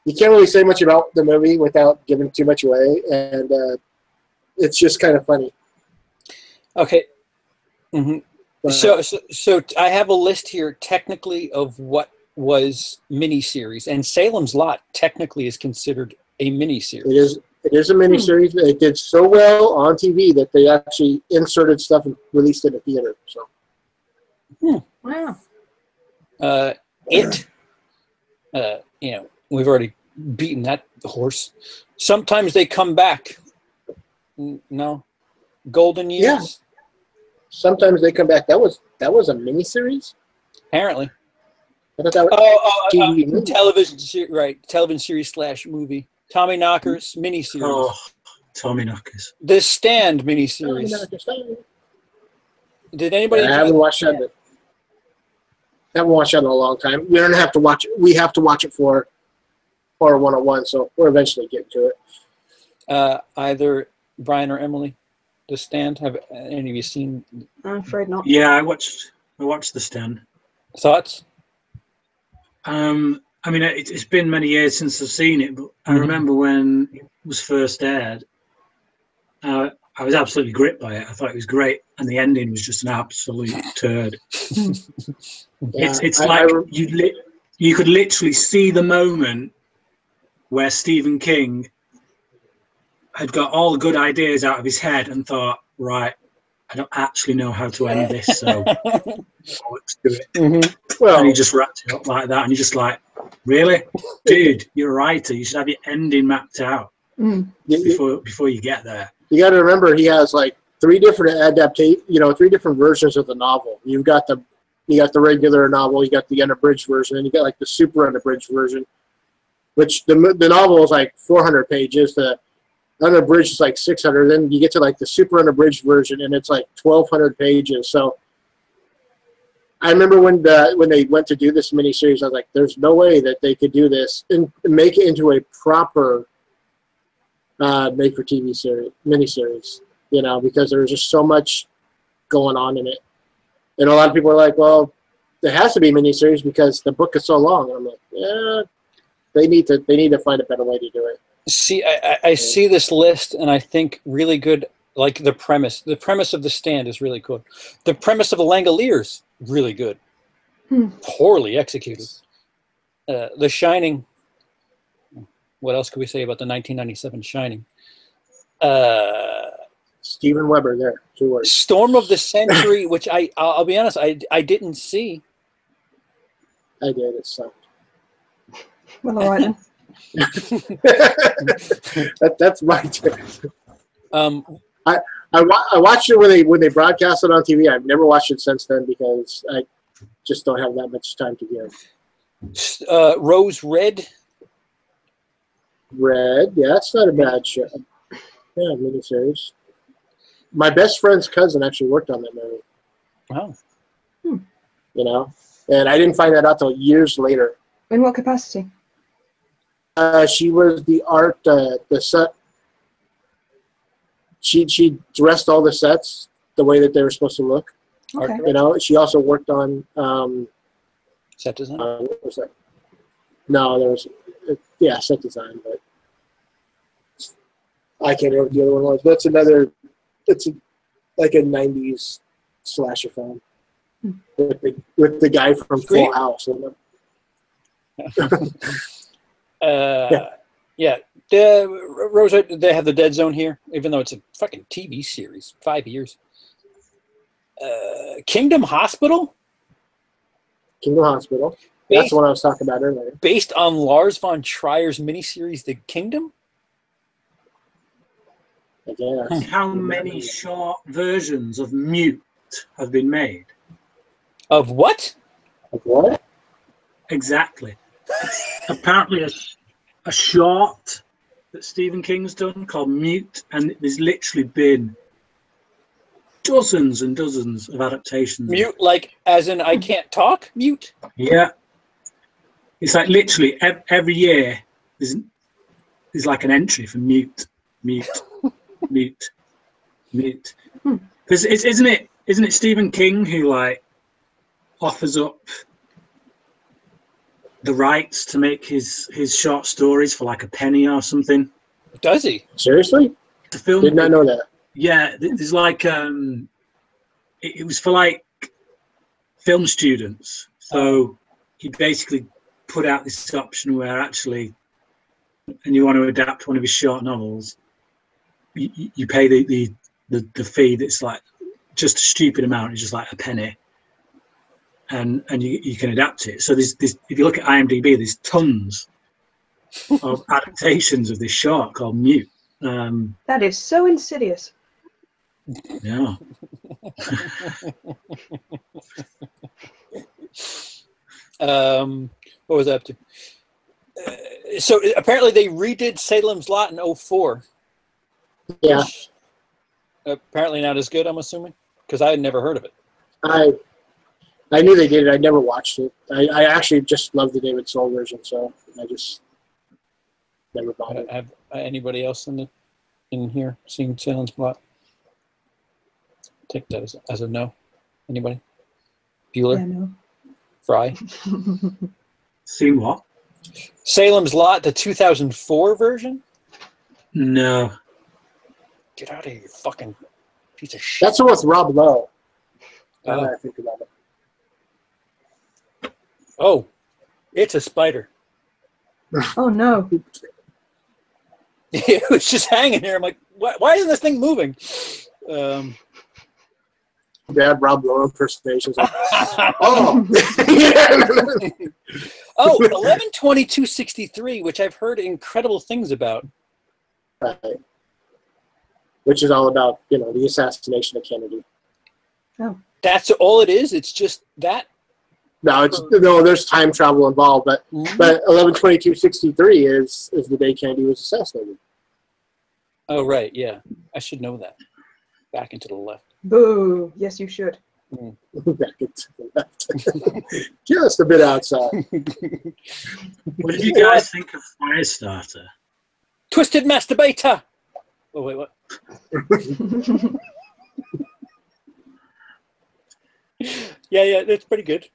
you can't really say much about the movie without giving too much away, and it's just kind of funny. Okay. So I have a list here technically of what was miniseries, and Salem's Lot technically is considered a miniseries. It is a miniseries. It did so well on TV that they actually inserted stuff and released it in the theater. So. Wow. It. We've already beaten that horse. Sometimes they come back. No. Golden Years. Yeah. Sometimes they come back. That was a miniseries? Apparently. I thought that was television series, right? Television series / movie. Tommy Knockers miniseries. Oh, Tommy Knockers. The Stand miniseries. Did anybody? I haven't watched that. I haven't watched that in a long time. We don't have to watch it. We have to watch it for Horror 101, so we'll eventually get to it. Either Brian or Emily, The Stand. Have any of you seen? I'm afraid not. Yeah, I watched The Stand. Thoughts? I mean, it's been many years since I've seen it, but I remember when it was first aired. I was absolutely gripped by it. I thought it was great, and the ending was just an absolute turd. It's like you could literally see the moment where Stephen King had got all the good ideas out of his head and thought, right, I don't actually know how to end this, so let's do it. Well, and he just wrapped it up like that, and you're just like, really? Dude, you're a writer. You should have your ending mapped out before you get there. You got to remember, he has like three different versions of the novel. You got the regular novel, you got the unabridged version, and you got like the super unabridged version, which the novel is like 400 pages. The unabridged is like 600. Then you get to like the super unabridged version, and it's like 1,200 pages. So I remember when they went to do this miniseries, I was like, "There's no way that they could do this and make it into a proper made-for-TV miniseries." You know, because there was just so much going on in it, and a lot of people are like, "Well, it has to be a miniseries because the book is so long." And I'm like, "Yeah, they need to find a better way to do it." See, I see this list, and I think really good. Like the premise of The Stand is really good. The premise of The Langoliers, really good. Poorly executed. The Shining. What else could we say about the 1997 Shining? Steven Weber there. 2 words. Storm of the Century, which I'll be honest, I didn't see. I did. It sucked. Well, all right then. That's my take. I watched it when they broadcast it on TV. I've never watched it since then because I just don't have that much time to give. Rose Red. Red, yeah, that's not a bad show. Yeah, miniseries. My best friend's cousin actually worked on that movie. Wow. You know, and I didn't find that out till years later. In what capacity? She was the art, the set. She dressed all the sets the way that they were supposed to look. Okay. You know, she also worked on set design. What was that? No, there was set design, but I can't remember what the other one was. That's another. It's like a '90s slasher film with the guy from Full House. Yeah. Rosa, they have the Dead Zone here, even though it's a fucking TV series. 5 years. Kingdom Hospital? Kingdom Hospital. That's the one I was talking about earlier. Based on Lars von Trier's miniseries, The Kingdom? I guess. How many short versions of Mute have been made? Of what? Of what? Exactly. Apparently a short that Stephen King's done called Mute, and there's literally been dozens and dozens of adaptations. Mute, like as in I can't talk? Mute? Yeah. It's like literally every year there's like an entry for Mute, Mute, Mute, Mute. Because isn't it Stephen King who like offers up the rights to make his short stories for like a penny or something? Does he? Seriously? The film did not know that. Yeah, there's like it was for like film students. So he basically put out this option where actually, and you want to adapt one of his short novels, you pay the fee that's like just a stupid amount. It's just like a penny. And you can adapt it. So there's if you look at IMDb, there's tons of adaptations of this short called Mute. That is so insidious. Yeah. What was I up to? So apparently they redid Salem's Lot in 2004. Yeah. Apparently not as good, I'm assuming, because I had never heard of it. I knew they did it. I never watched it. I actually just love the David Soul version, so I just never bothered. Have anybody else in here seen Salem's Lot? Take that as a no. Anybody? Bueller? Yeah, no. Fry? Seen what? Salem's Lot, the 2004 version? No. Get out of here, you fucking piece of shit. That's the one with Rob Lowe. Oh. I think about it. Oh, it's a spider. Oh, no. It was just hanging there. I'm like, why isn't this thing moving? They had Rob Lowe impersonations. Like, oh, 11/22/63, which I've heard incredible things about. Right. Which is all about, the assassination of Kennedy. Oh. That's all it is? It's just that? No, there's time travel involved, but 11/22/63 is the day Kennedy was assassinated. Oh, right, yeah. I should know that. Back into the left. Boo. Yes, you should. Back into the left. Just a bit outside. What did you guys think of Firestarter? Twisted Masturbator! Oh, wait, what? Yeah, that's pretty good.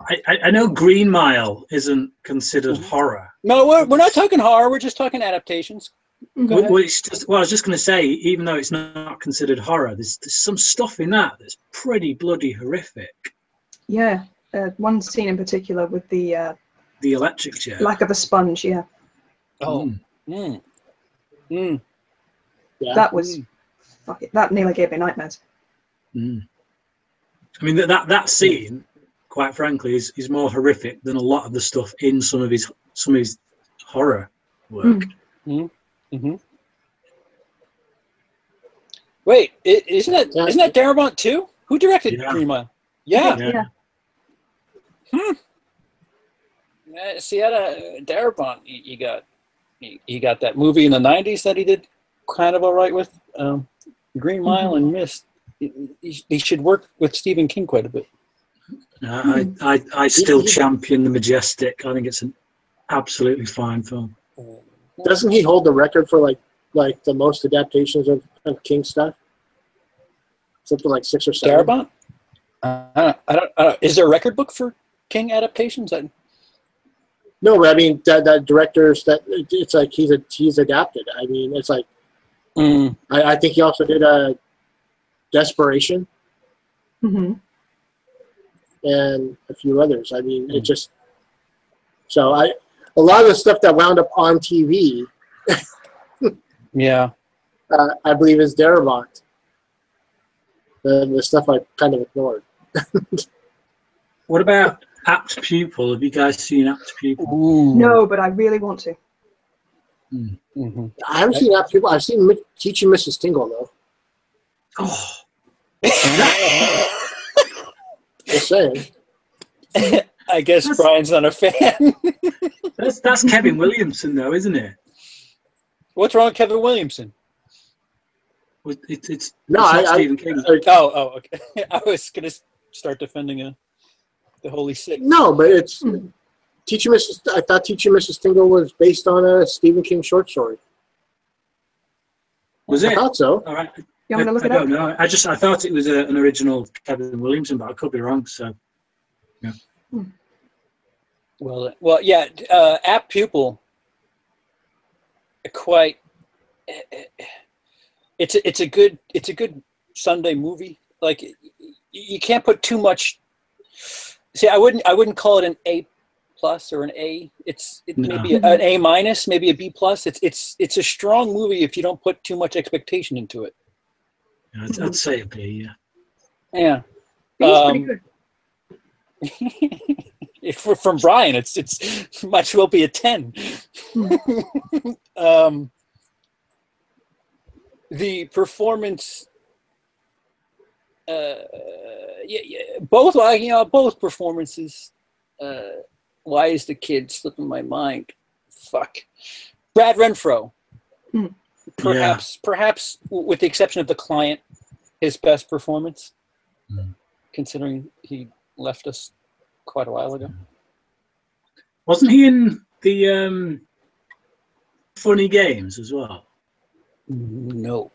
I know Green Mile isn't considered horror. No, we're not talking horror. We're just talking adaptations. Well, I was just going to say, even though it's not considered horror, there's some stuff in that that's pretty bloody horrific. Yeah, one scene in particular with the electric chair. lack of a sponge. Yeah. Oh. Yeah. That was fuck it. That nearly gave me nightmares. I mean that scene, quite frankly, is more horrific than a lot of the stuff in some of his horror work. Wait, isn't that Darabont too? Who directed Green Mile? Yeah. See, out of Darabont, you got that movie in the '90s that he did kind of all right with, Green Mile and Mist. He should work with Stephen King quite a bit. I still champion The Majestic. I think it's an absolutely fine film. Doesn't he hold the record for like the most adaptations of King stuff? Something like 6 or 7. Darabont? I don't. Is there a record book for King adaptations? No, but I mean that directors it's like he's adapted. I mean, it's like I think he also did a Desperation. and a few others. I mean, it just so a lot of the stuff that wound up on TV, yeah, I believe is Darabont. The stuff I kind of ignored. What about Apt Pupil? Have you guys seen Apt Pupil? Ooh. No, but I really want to. Mm-hmm. I haven't seen Apt Pupil. I've seen Teaching Mrs. Tingle though. Oh, Just saying. I guess Brian's not a fan. that's Kevin Williamson, though, isn't it? What's wrong with Kevin Williamson? It's not Stephen King. Okay. I was going to start defending the Holy Six. No, but it's Teaching Mrs. I thought Teaching Mrs. Tingle was based on a Stephen King short story. Was it? I thought so. All right. You want me to look I it up? don't know. I thought it was an original Kevin Williamson, but I could be wrong. So, yeah. Well, yeah. Apt Pupil. Quite. It's a good Sunday movie. Like you can't put too much. See, I wouldn't call it an A+ or an A. Maybe an A-, maybe a B+. It's a strong movie if you don't put too much expectation into it. Yeah, I'd say a B. Yeah. B's pretty good. From Brian, it's might as well be a 10. The performance, both performances. Why is the kid slipping my mind? Fuck, Brad Renfro. Perhaps with the exception of The Client, his best performance, considering he left us quite a while ago. Wasn't he in the Funny Games as well? No.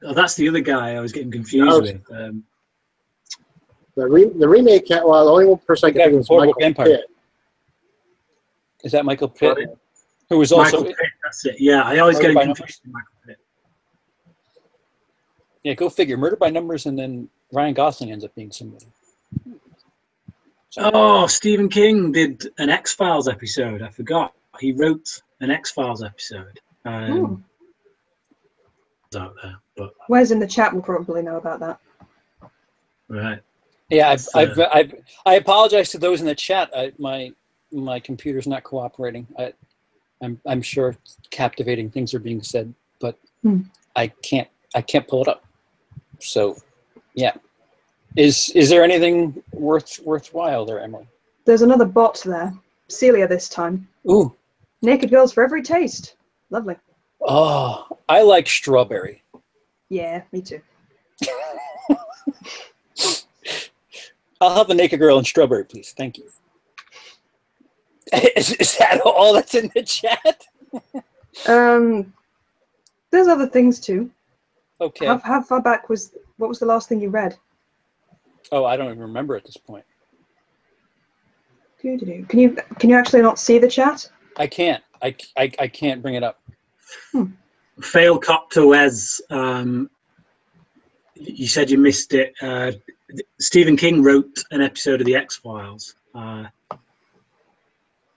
Oh, that's the other guy I was getting confused with. The remake, the only person I can think of is Michael Pitt. Is that Michael Pitt? Who was also Michael Pitt, that's it. Yeah, I always get confused with Michael Pitt. Yeah, go figure. Murder by Numbers, and then Ryan Gosling ends up being somebody. Oh, Stephen King did an X-Files episode. I forgot. He wrote an X-Files episode. Out there, but Wes in the chat will probably know about that. Right. Yeah, I apologize to those in the chat. My computer's not cooperating. I'm sure captivating things are being said, but I can't pull it up. So, yeah. Is there anything worthwhile there, Emily? There's another bot there. Celia this time. Ooh. Naked girls for every taste. Lovely. Oh, I like strawberry. Yeah, me too. I'll have the naked girl and strawberry, please. Thank you. Is that all that's in the chat? There's other things too. Okay. How far back what was the last thing you read? Oh, I don't even remember at this point. Can you actually not see the chat? I can't. I can't bring it up. Fail cop to Wes. You said you missed it. Stephen King wrote an episode of the X-Files.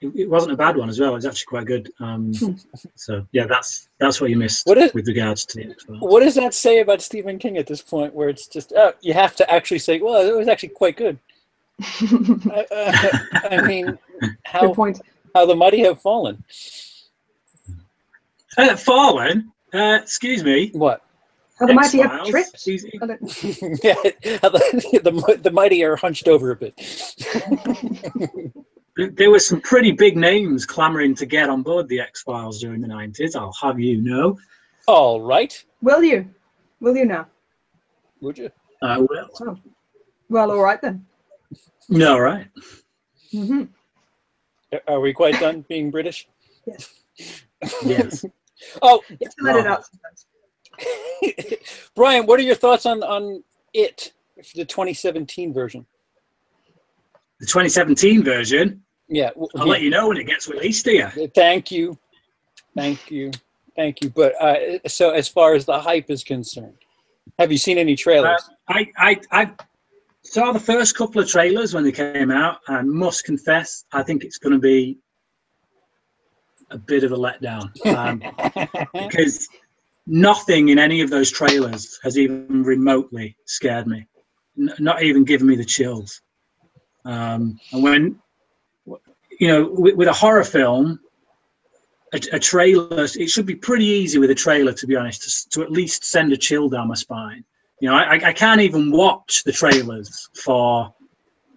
It wasn't a bad one as well. It was actually quite good. So yeah, that's what you missed with regards to the X-Files. What does that say about Stephen King at this point, where it's just you have to actually say, well, it was actually quite good. I mean, how the mighty have fallen. Fallen? Excuse me. What? How the mighty have tripped? Yeah, the mighty are hunched over a bit. There were some pretty big names clamoring to get on board the X-Files during the 90s, I'll have you know. All right. Will you? Will you now? Would you? I will. Oh. Well, all right then. No, right. Mm-hmm. Are we quite done being British? Yes. Yes. Oh, you have to let it out sometimes. Brian, what are your thoughts on it, the 2017 version? The 2017 version? Yeah. I'll let you know when it gets released here. Thank you. But so as far as the hype is concerned, have you seen any trailers? I Saw the first couple of trailers when they came out, and must confess, I think it's going to be a bit of a letdown because nothing in any of those trailers has even remotely scared me, not even given me the chills. And when, you know, with a horror film, a trailer, it should be pretty easy with a trailer, to be honest, to at least send a chill down my spine. You know, I can't even watch the trailers for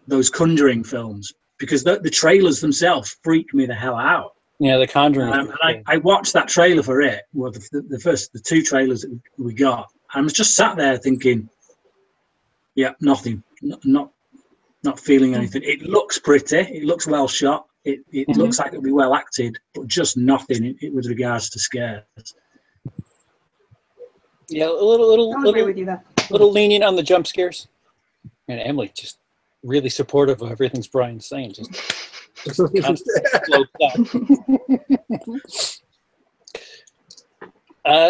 those Conjuring films because the trailers themselves freak me the hell out. Yeah, the Conjuring. And I watched that trailer for it. Well, the two trailers that we got. I was just sat there thinking, yeah, nothing, not feeling anything. It looks pretty. It looks well shot. It looks like it'll be well acted, but just nothing with regards to scares. Yeah, a little with you there. Little lenient on the jump scares. And Emily just really supportive of everything Brian's saying. Just yeah.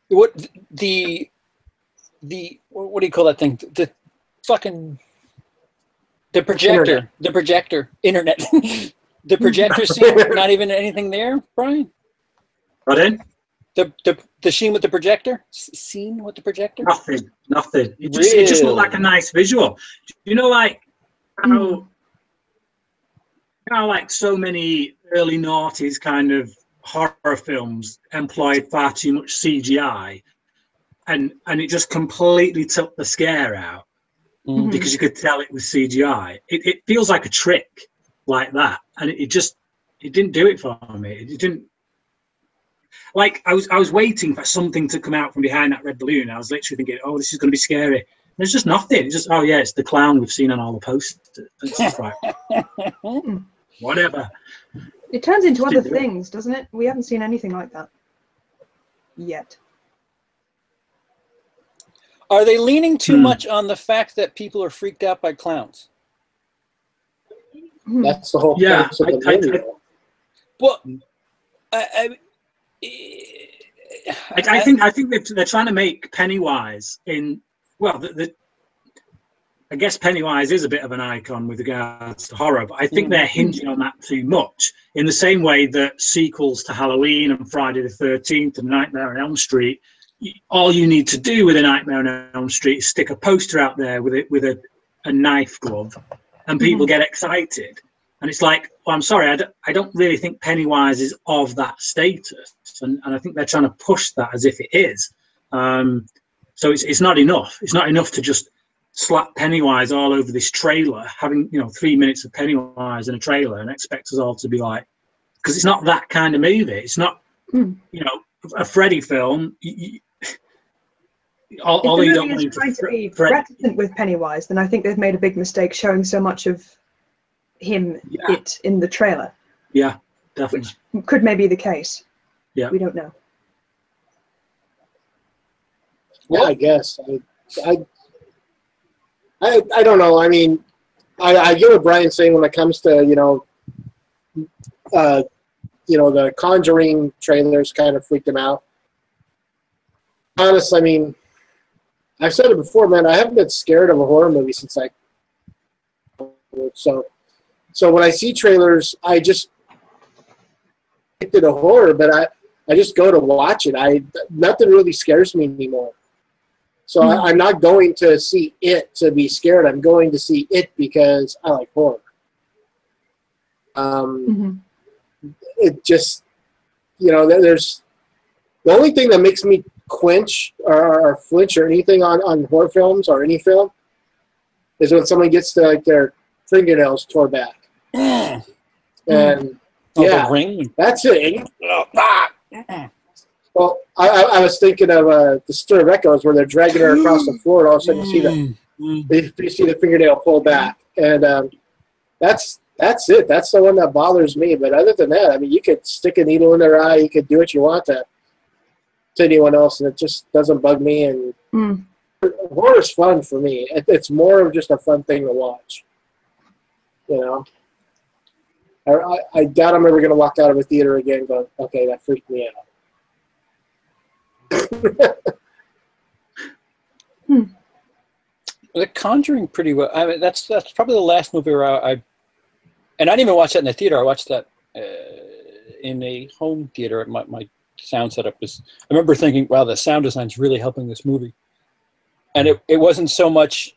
What what do you call that thing? The fucking the projector. The projector. Internet. The projector scene. Not even anything there, Brian. Pardon? The scene with the projector? Scene with the projector? Nothing. It just looked like a nice visual. You know, like how like so many early noughties kind of horror films employed far too much CGI, and it just completely took the scare out because you could tell it was CGI. It feels like a trick like that, and it didn't do it for me. It didn't. Like I was waiting for something to come out from behind that red balloon. I was literally thinking, "Oh, this is going to be scary." There's just nothing. It's just, oh yeah, it's the clown we've seen on all the posters. It's just like, whatever. It turns into other things, doesn't it? We haven't seen anything like that yet. Are they leaning too much on the fact that people are freaked out by clowns? That's the whole point of the movie. Well, I think they're trying to make Pennywise in, well, I guess Pennywise is a bit of an icon with regards to horror, but I think they're hinging on that too much, in the same way that sequels to Halloween and Friday the 13th and Nightmare on Elm Street, all you need to do with a Nightmare on Elm Street is stick a poster out there with a knife glove, and people get excited. And it's like, well, I'm sorry, I don't really think Pennywise is of that status. And I think they're trying to push that as if it is. So it's not enough. It's not enough to just slap Pennywise all over this trailer, having 3 minutes of Pennywise in a trailer and expect us all to be like, because it's not that kind of movie. It's not, a Freddy film. All you don't want to be reticent with Pennywise, then I think they've made a big mistake showing so much of him in the trailer. Yeah, definitely. Which could maybe be the case. Yeah, we don't know. Yeah, I guess I don't know. I mean, I get what Brian's saying when it comes to the Conjuring trailers kind of freaked him out. Honestly, I mean, I've said it before, man. I haven't been scared of a horror movie since So when I see trailers, I just into the horror, but I just go to watch it. Nothing really scares me anymore. So I'm not going to see it to be scared. I'm going to see it because I like horror. It just, there's the only thing that makes me quench or flinch or anything on horror films or any film is when someone gets to like their fingernails tore back. And that's it. Well, I was thinking of the Stir of Echoes where they're dragging her across the floor, and all of a sudden you see the fingernail pull back, and that's it. That's the one that bothers me. But other than that, I mean, you could stick a needle in their eye, you could do what you want to anyone else, and it just doesn't bug me. And horror's fun for me. It's more of just a fun thing to watch. I doubt I'm ever going to walk out of a theater again going, okay, that freaked me out. The Conjuring pretty well. I mean, that's probably the last movie where and I didn't even watch that in the theater. I watched that in a home theater. My sound setup was. I remember thinking, "Wow, the sound design's really helping this movie." And it wasn't so much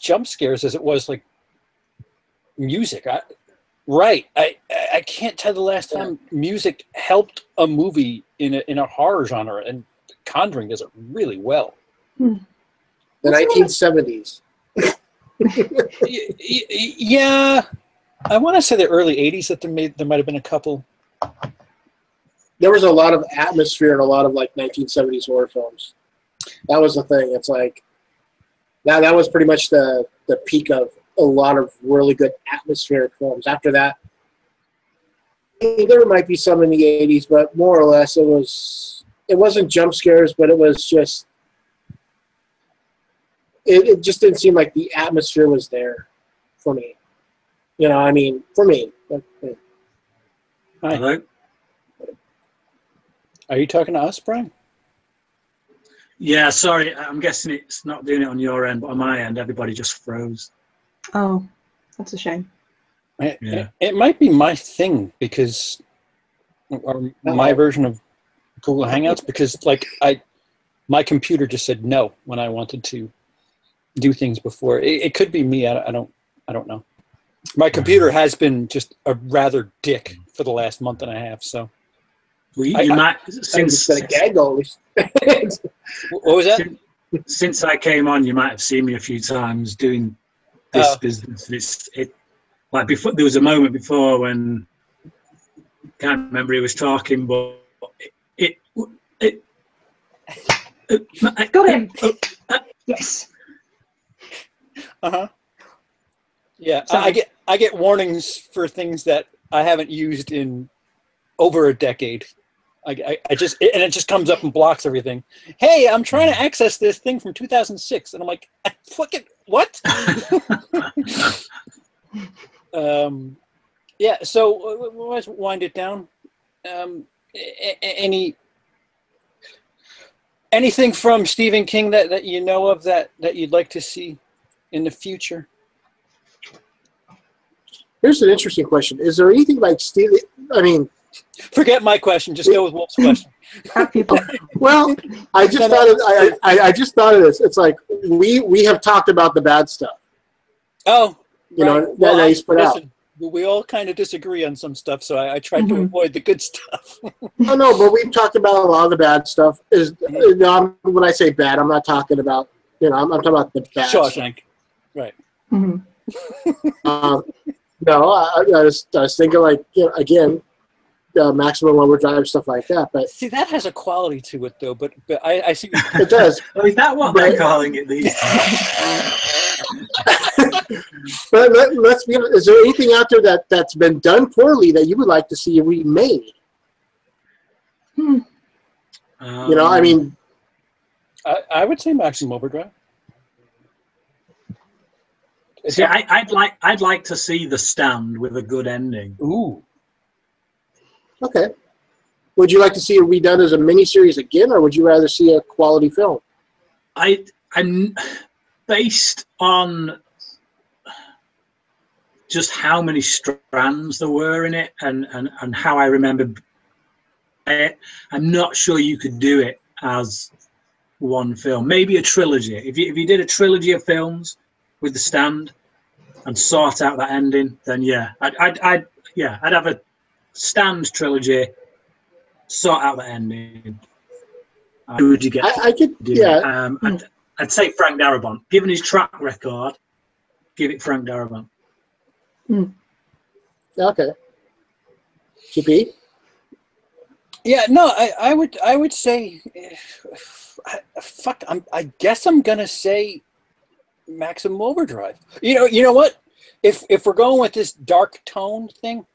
jump scares as it was like music. I can't tell the last time music helped a movie in a horror genre, and Conjuring does it really well. The 1970s. Yeah, I want to say the early 80s that there might have been a couple. There was a lot of atmosphere in a lot of like 1970s horror films. That was the thing. It's like that was pretty much the peak of a lot of really good atmospheric films. After that, there might be some in the 80s, but more or less it wasn't jump scares, but it was just it just didn't seem like the atmosphere was there for me. You know, I mean, for me. Hello? Are you talking to us, Brian? Yeah, sorry. I'm guessing it's not doing it on your end, but on my end, everybody just froze. Oh, that's a shame. It might be my thing because, or my version of Google Hangouts, because like my computer just said no when I wanted to do things before. It could be me. I don't know. My computer has been just a rather dick for the last month and a half. So well, you might since a gag always. What was that? Since I came on, you might have seen me a few times doing this business. It like before. There was a moment before when can't remember who was talking, but got him. Yes. Yeah, I get warnings for things that I haven't used in over a decade. It just comes up and blocks everything. Hey, I'm trying to access this thing from 2006, and I'm like, fucking what? Yeah. So let's wind it down. Anything from Stephen King that you know of that you'd like to see in the future? Here's an interesting question. Is there anything like Stephen? I mean, forget my question. Just go with Wolf's question. Well, I just thought of this. It's like we have talked about the bad stuff. Oh, you know that he's put out. We all kind of disagree on some stuff, so I tried to avoid the good stuff. Oh no, but we've talked about a lot of the bad stuff. When I say bad, I'm not talking about I'm talking about the bad Shawshank, stuff. Right? No, I was thinking like again, maximum overdrive stuff like that. But see, that has a quality to it, though. But I see it does. Oh, is that what they're calling it these days? But let's be honest. Is there anything out there that's been done poorly that you would like to see remade? I mean, I would say Maximum Overdrive. See, I'd like to see The Stand with a good ending. Ooh. Okay. Would you like to see it redone as a miniseries again, or would you rather see a quality film? I'm based on just how many strands there were in it and how I remember it. I'm not sure you could do it as one film. Maybe a trilogy. If you did a trilogy of films with The Stand and sort out that ending, then yeah, I'd have a Stand trilogy, sort out the ending. Who would you get? I could, yeah. I'd say Frank Darabont. Given his track record, give it Frank Darabont. Okay. GP? Yeah, no, I would say, I guess I'm gonna say Maximum Overdrive. You know what? If we're going with this dark tone thing,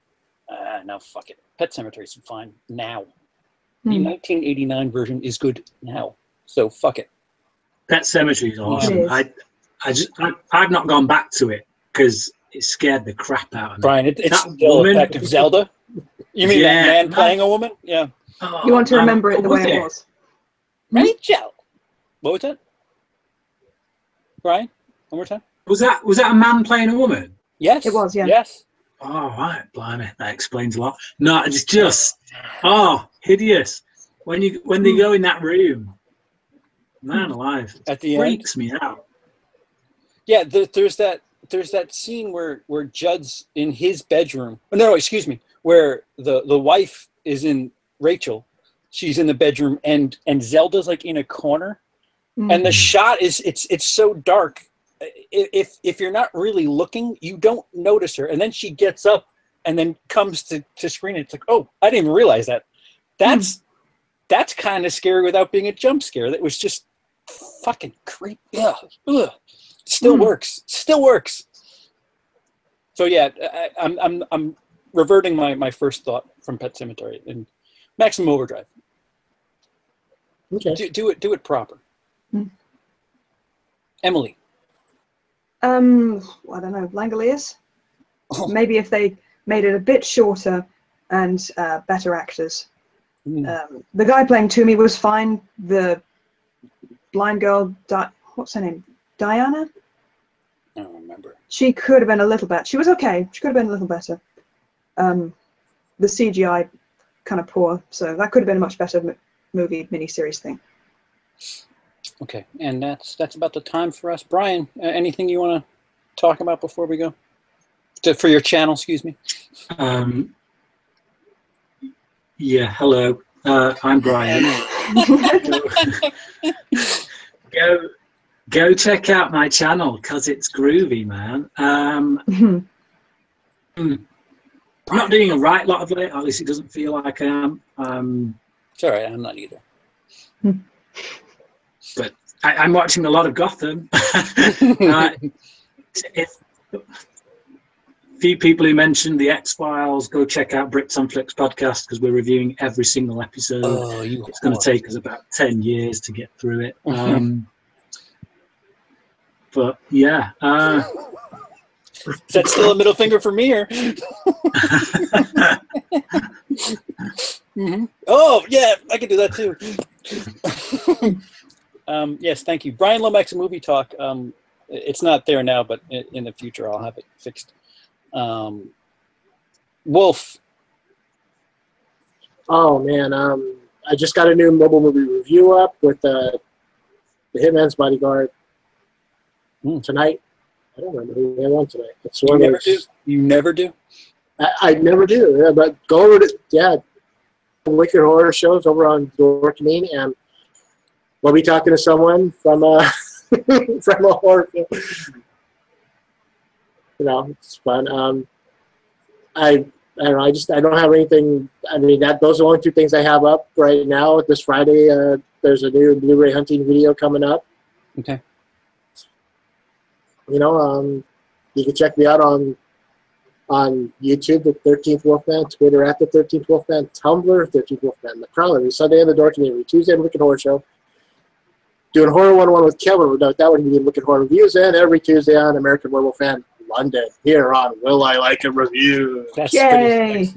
no, fuck it. Pet Sematary is fine now. The 1989 version is good now, so fuck it. Pet Sematary is awesome. I've not gone back to it because it scared the crap out of me. Brian, it's still effective Zelda. You mean that man playing a woman? Yeah. You want to remember it the way it was. Rachel. What was that? Brian? One more time. Was that a man playing a woman? Yes. It was, yeah. Yes. Oh, right. Blimey. That explains a lot. No, it's just, hideous. When they go in that room, man alive. At the freaks end. Me out. Yeah, there's that scene where Judd's in his bedroom. Oh, no, excuse me. Where the wife is in Rachel. She's in the bedroom and Zelda's like in a corner. And the shot is it's so dark. If you're not really looking, you don't notice her. And then she gets up and then comes to screen. It's like, oh, I didn't even realize that. That's kind of scary without being a jump scare. That was just fucking creepy. Ugh. Still works. Still works. So yeah, I'm reverting my first thought from Pet Sematary and Maximum Overdrive. Okay. Do it proper. Emily. I don't know, Langoliers? Maybe if they made it a bit shorter and better actors. The guy playing Toomey was fine. The blind girl, what's her name? Diana? I don't remember. She could have been a little better. She was okay. She could have been a little better. The CGI kind of poor, so that could have been a much better movie miniseries thing. Okay, and that's about the time for us. Brian, anything you want to talk about before we go? For your channel, excuse me. Yeah, hello. I'm Brian. Go check out my channel because it's groovy, man. I'm not doing a right lot of it. At least it doesn't feel like I am. It's all right. I'm not either. But I'm watching a lot of Gotham. If few people who mentioned the X-Files, go check out Brits on Flicks podcast because we're reviewing every single episode. It's going to take us about 10 years to get through it. But yeah. Is that still a middle finger for me? Or? Oh, yeah, I can do that too. Yes, thank you. Brian Lomax Movie Talk. It's not there now, but in the future I'll have it fixed. Wolf. Oh man, I just got a new mobile movie review up with the Hitman's Bodyguard tonight. I don't remember who they won tonight. It's one You never do? You never do? I never do. Yeah, but go over to Wicked Horror shows over on Dorkney, and we'll be talking to someone from from a horror film. You know, it's fun. I don't know. I don't have anything. I mean, those are the only two things I have up right now. This Friday, there's a new Blu-ray hunting video coming up. Okay. You know, you can check me out on YouTube, the 13th Wolfman, Twitter at the 13th Wolfman, Tumblr, 13th Wolfman, the Prowler, every Sunday in the Door Community, Tuesday in Wicked Horror Show. Doing Horror 101 with Kevin, that would be Wicked Horror Reviews, and every Tuesday on American Werewolf Fan London, here on Will I Like a Review. That's Yay!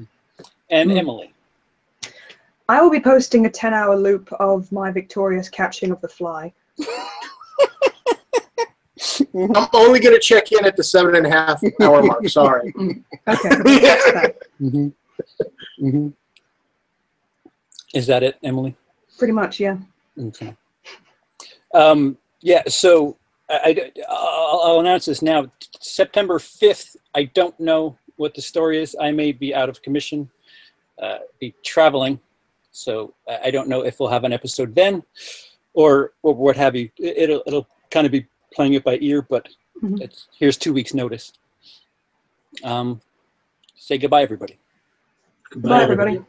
And Emily. I will be posting a 10-hour loop of my victorious catching of the fly. I'm only going to check in at the 7.5 hour mark. Sorry. Okay. Is that it, Emily? Pretty much, yeah. Okay. Yeah. So I'll announce this now. September 5th. I don't know what the story is. I may be out of commission, be traveling, so I don't know if we'll have an episode then, or what have you. It'll kind of be playing it by ear, but here's 2 weeks notice. Say goodbye, everybody. Goodbye, everybody.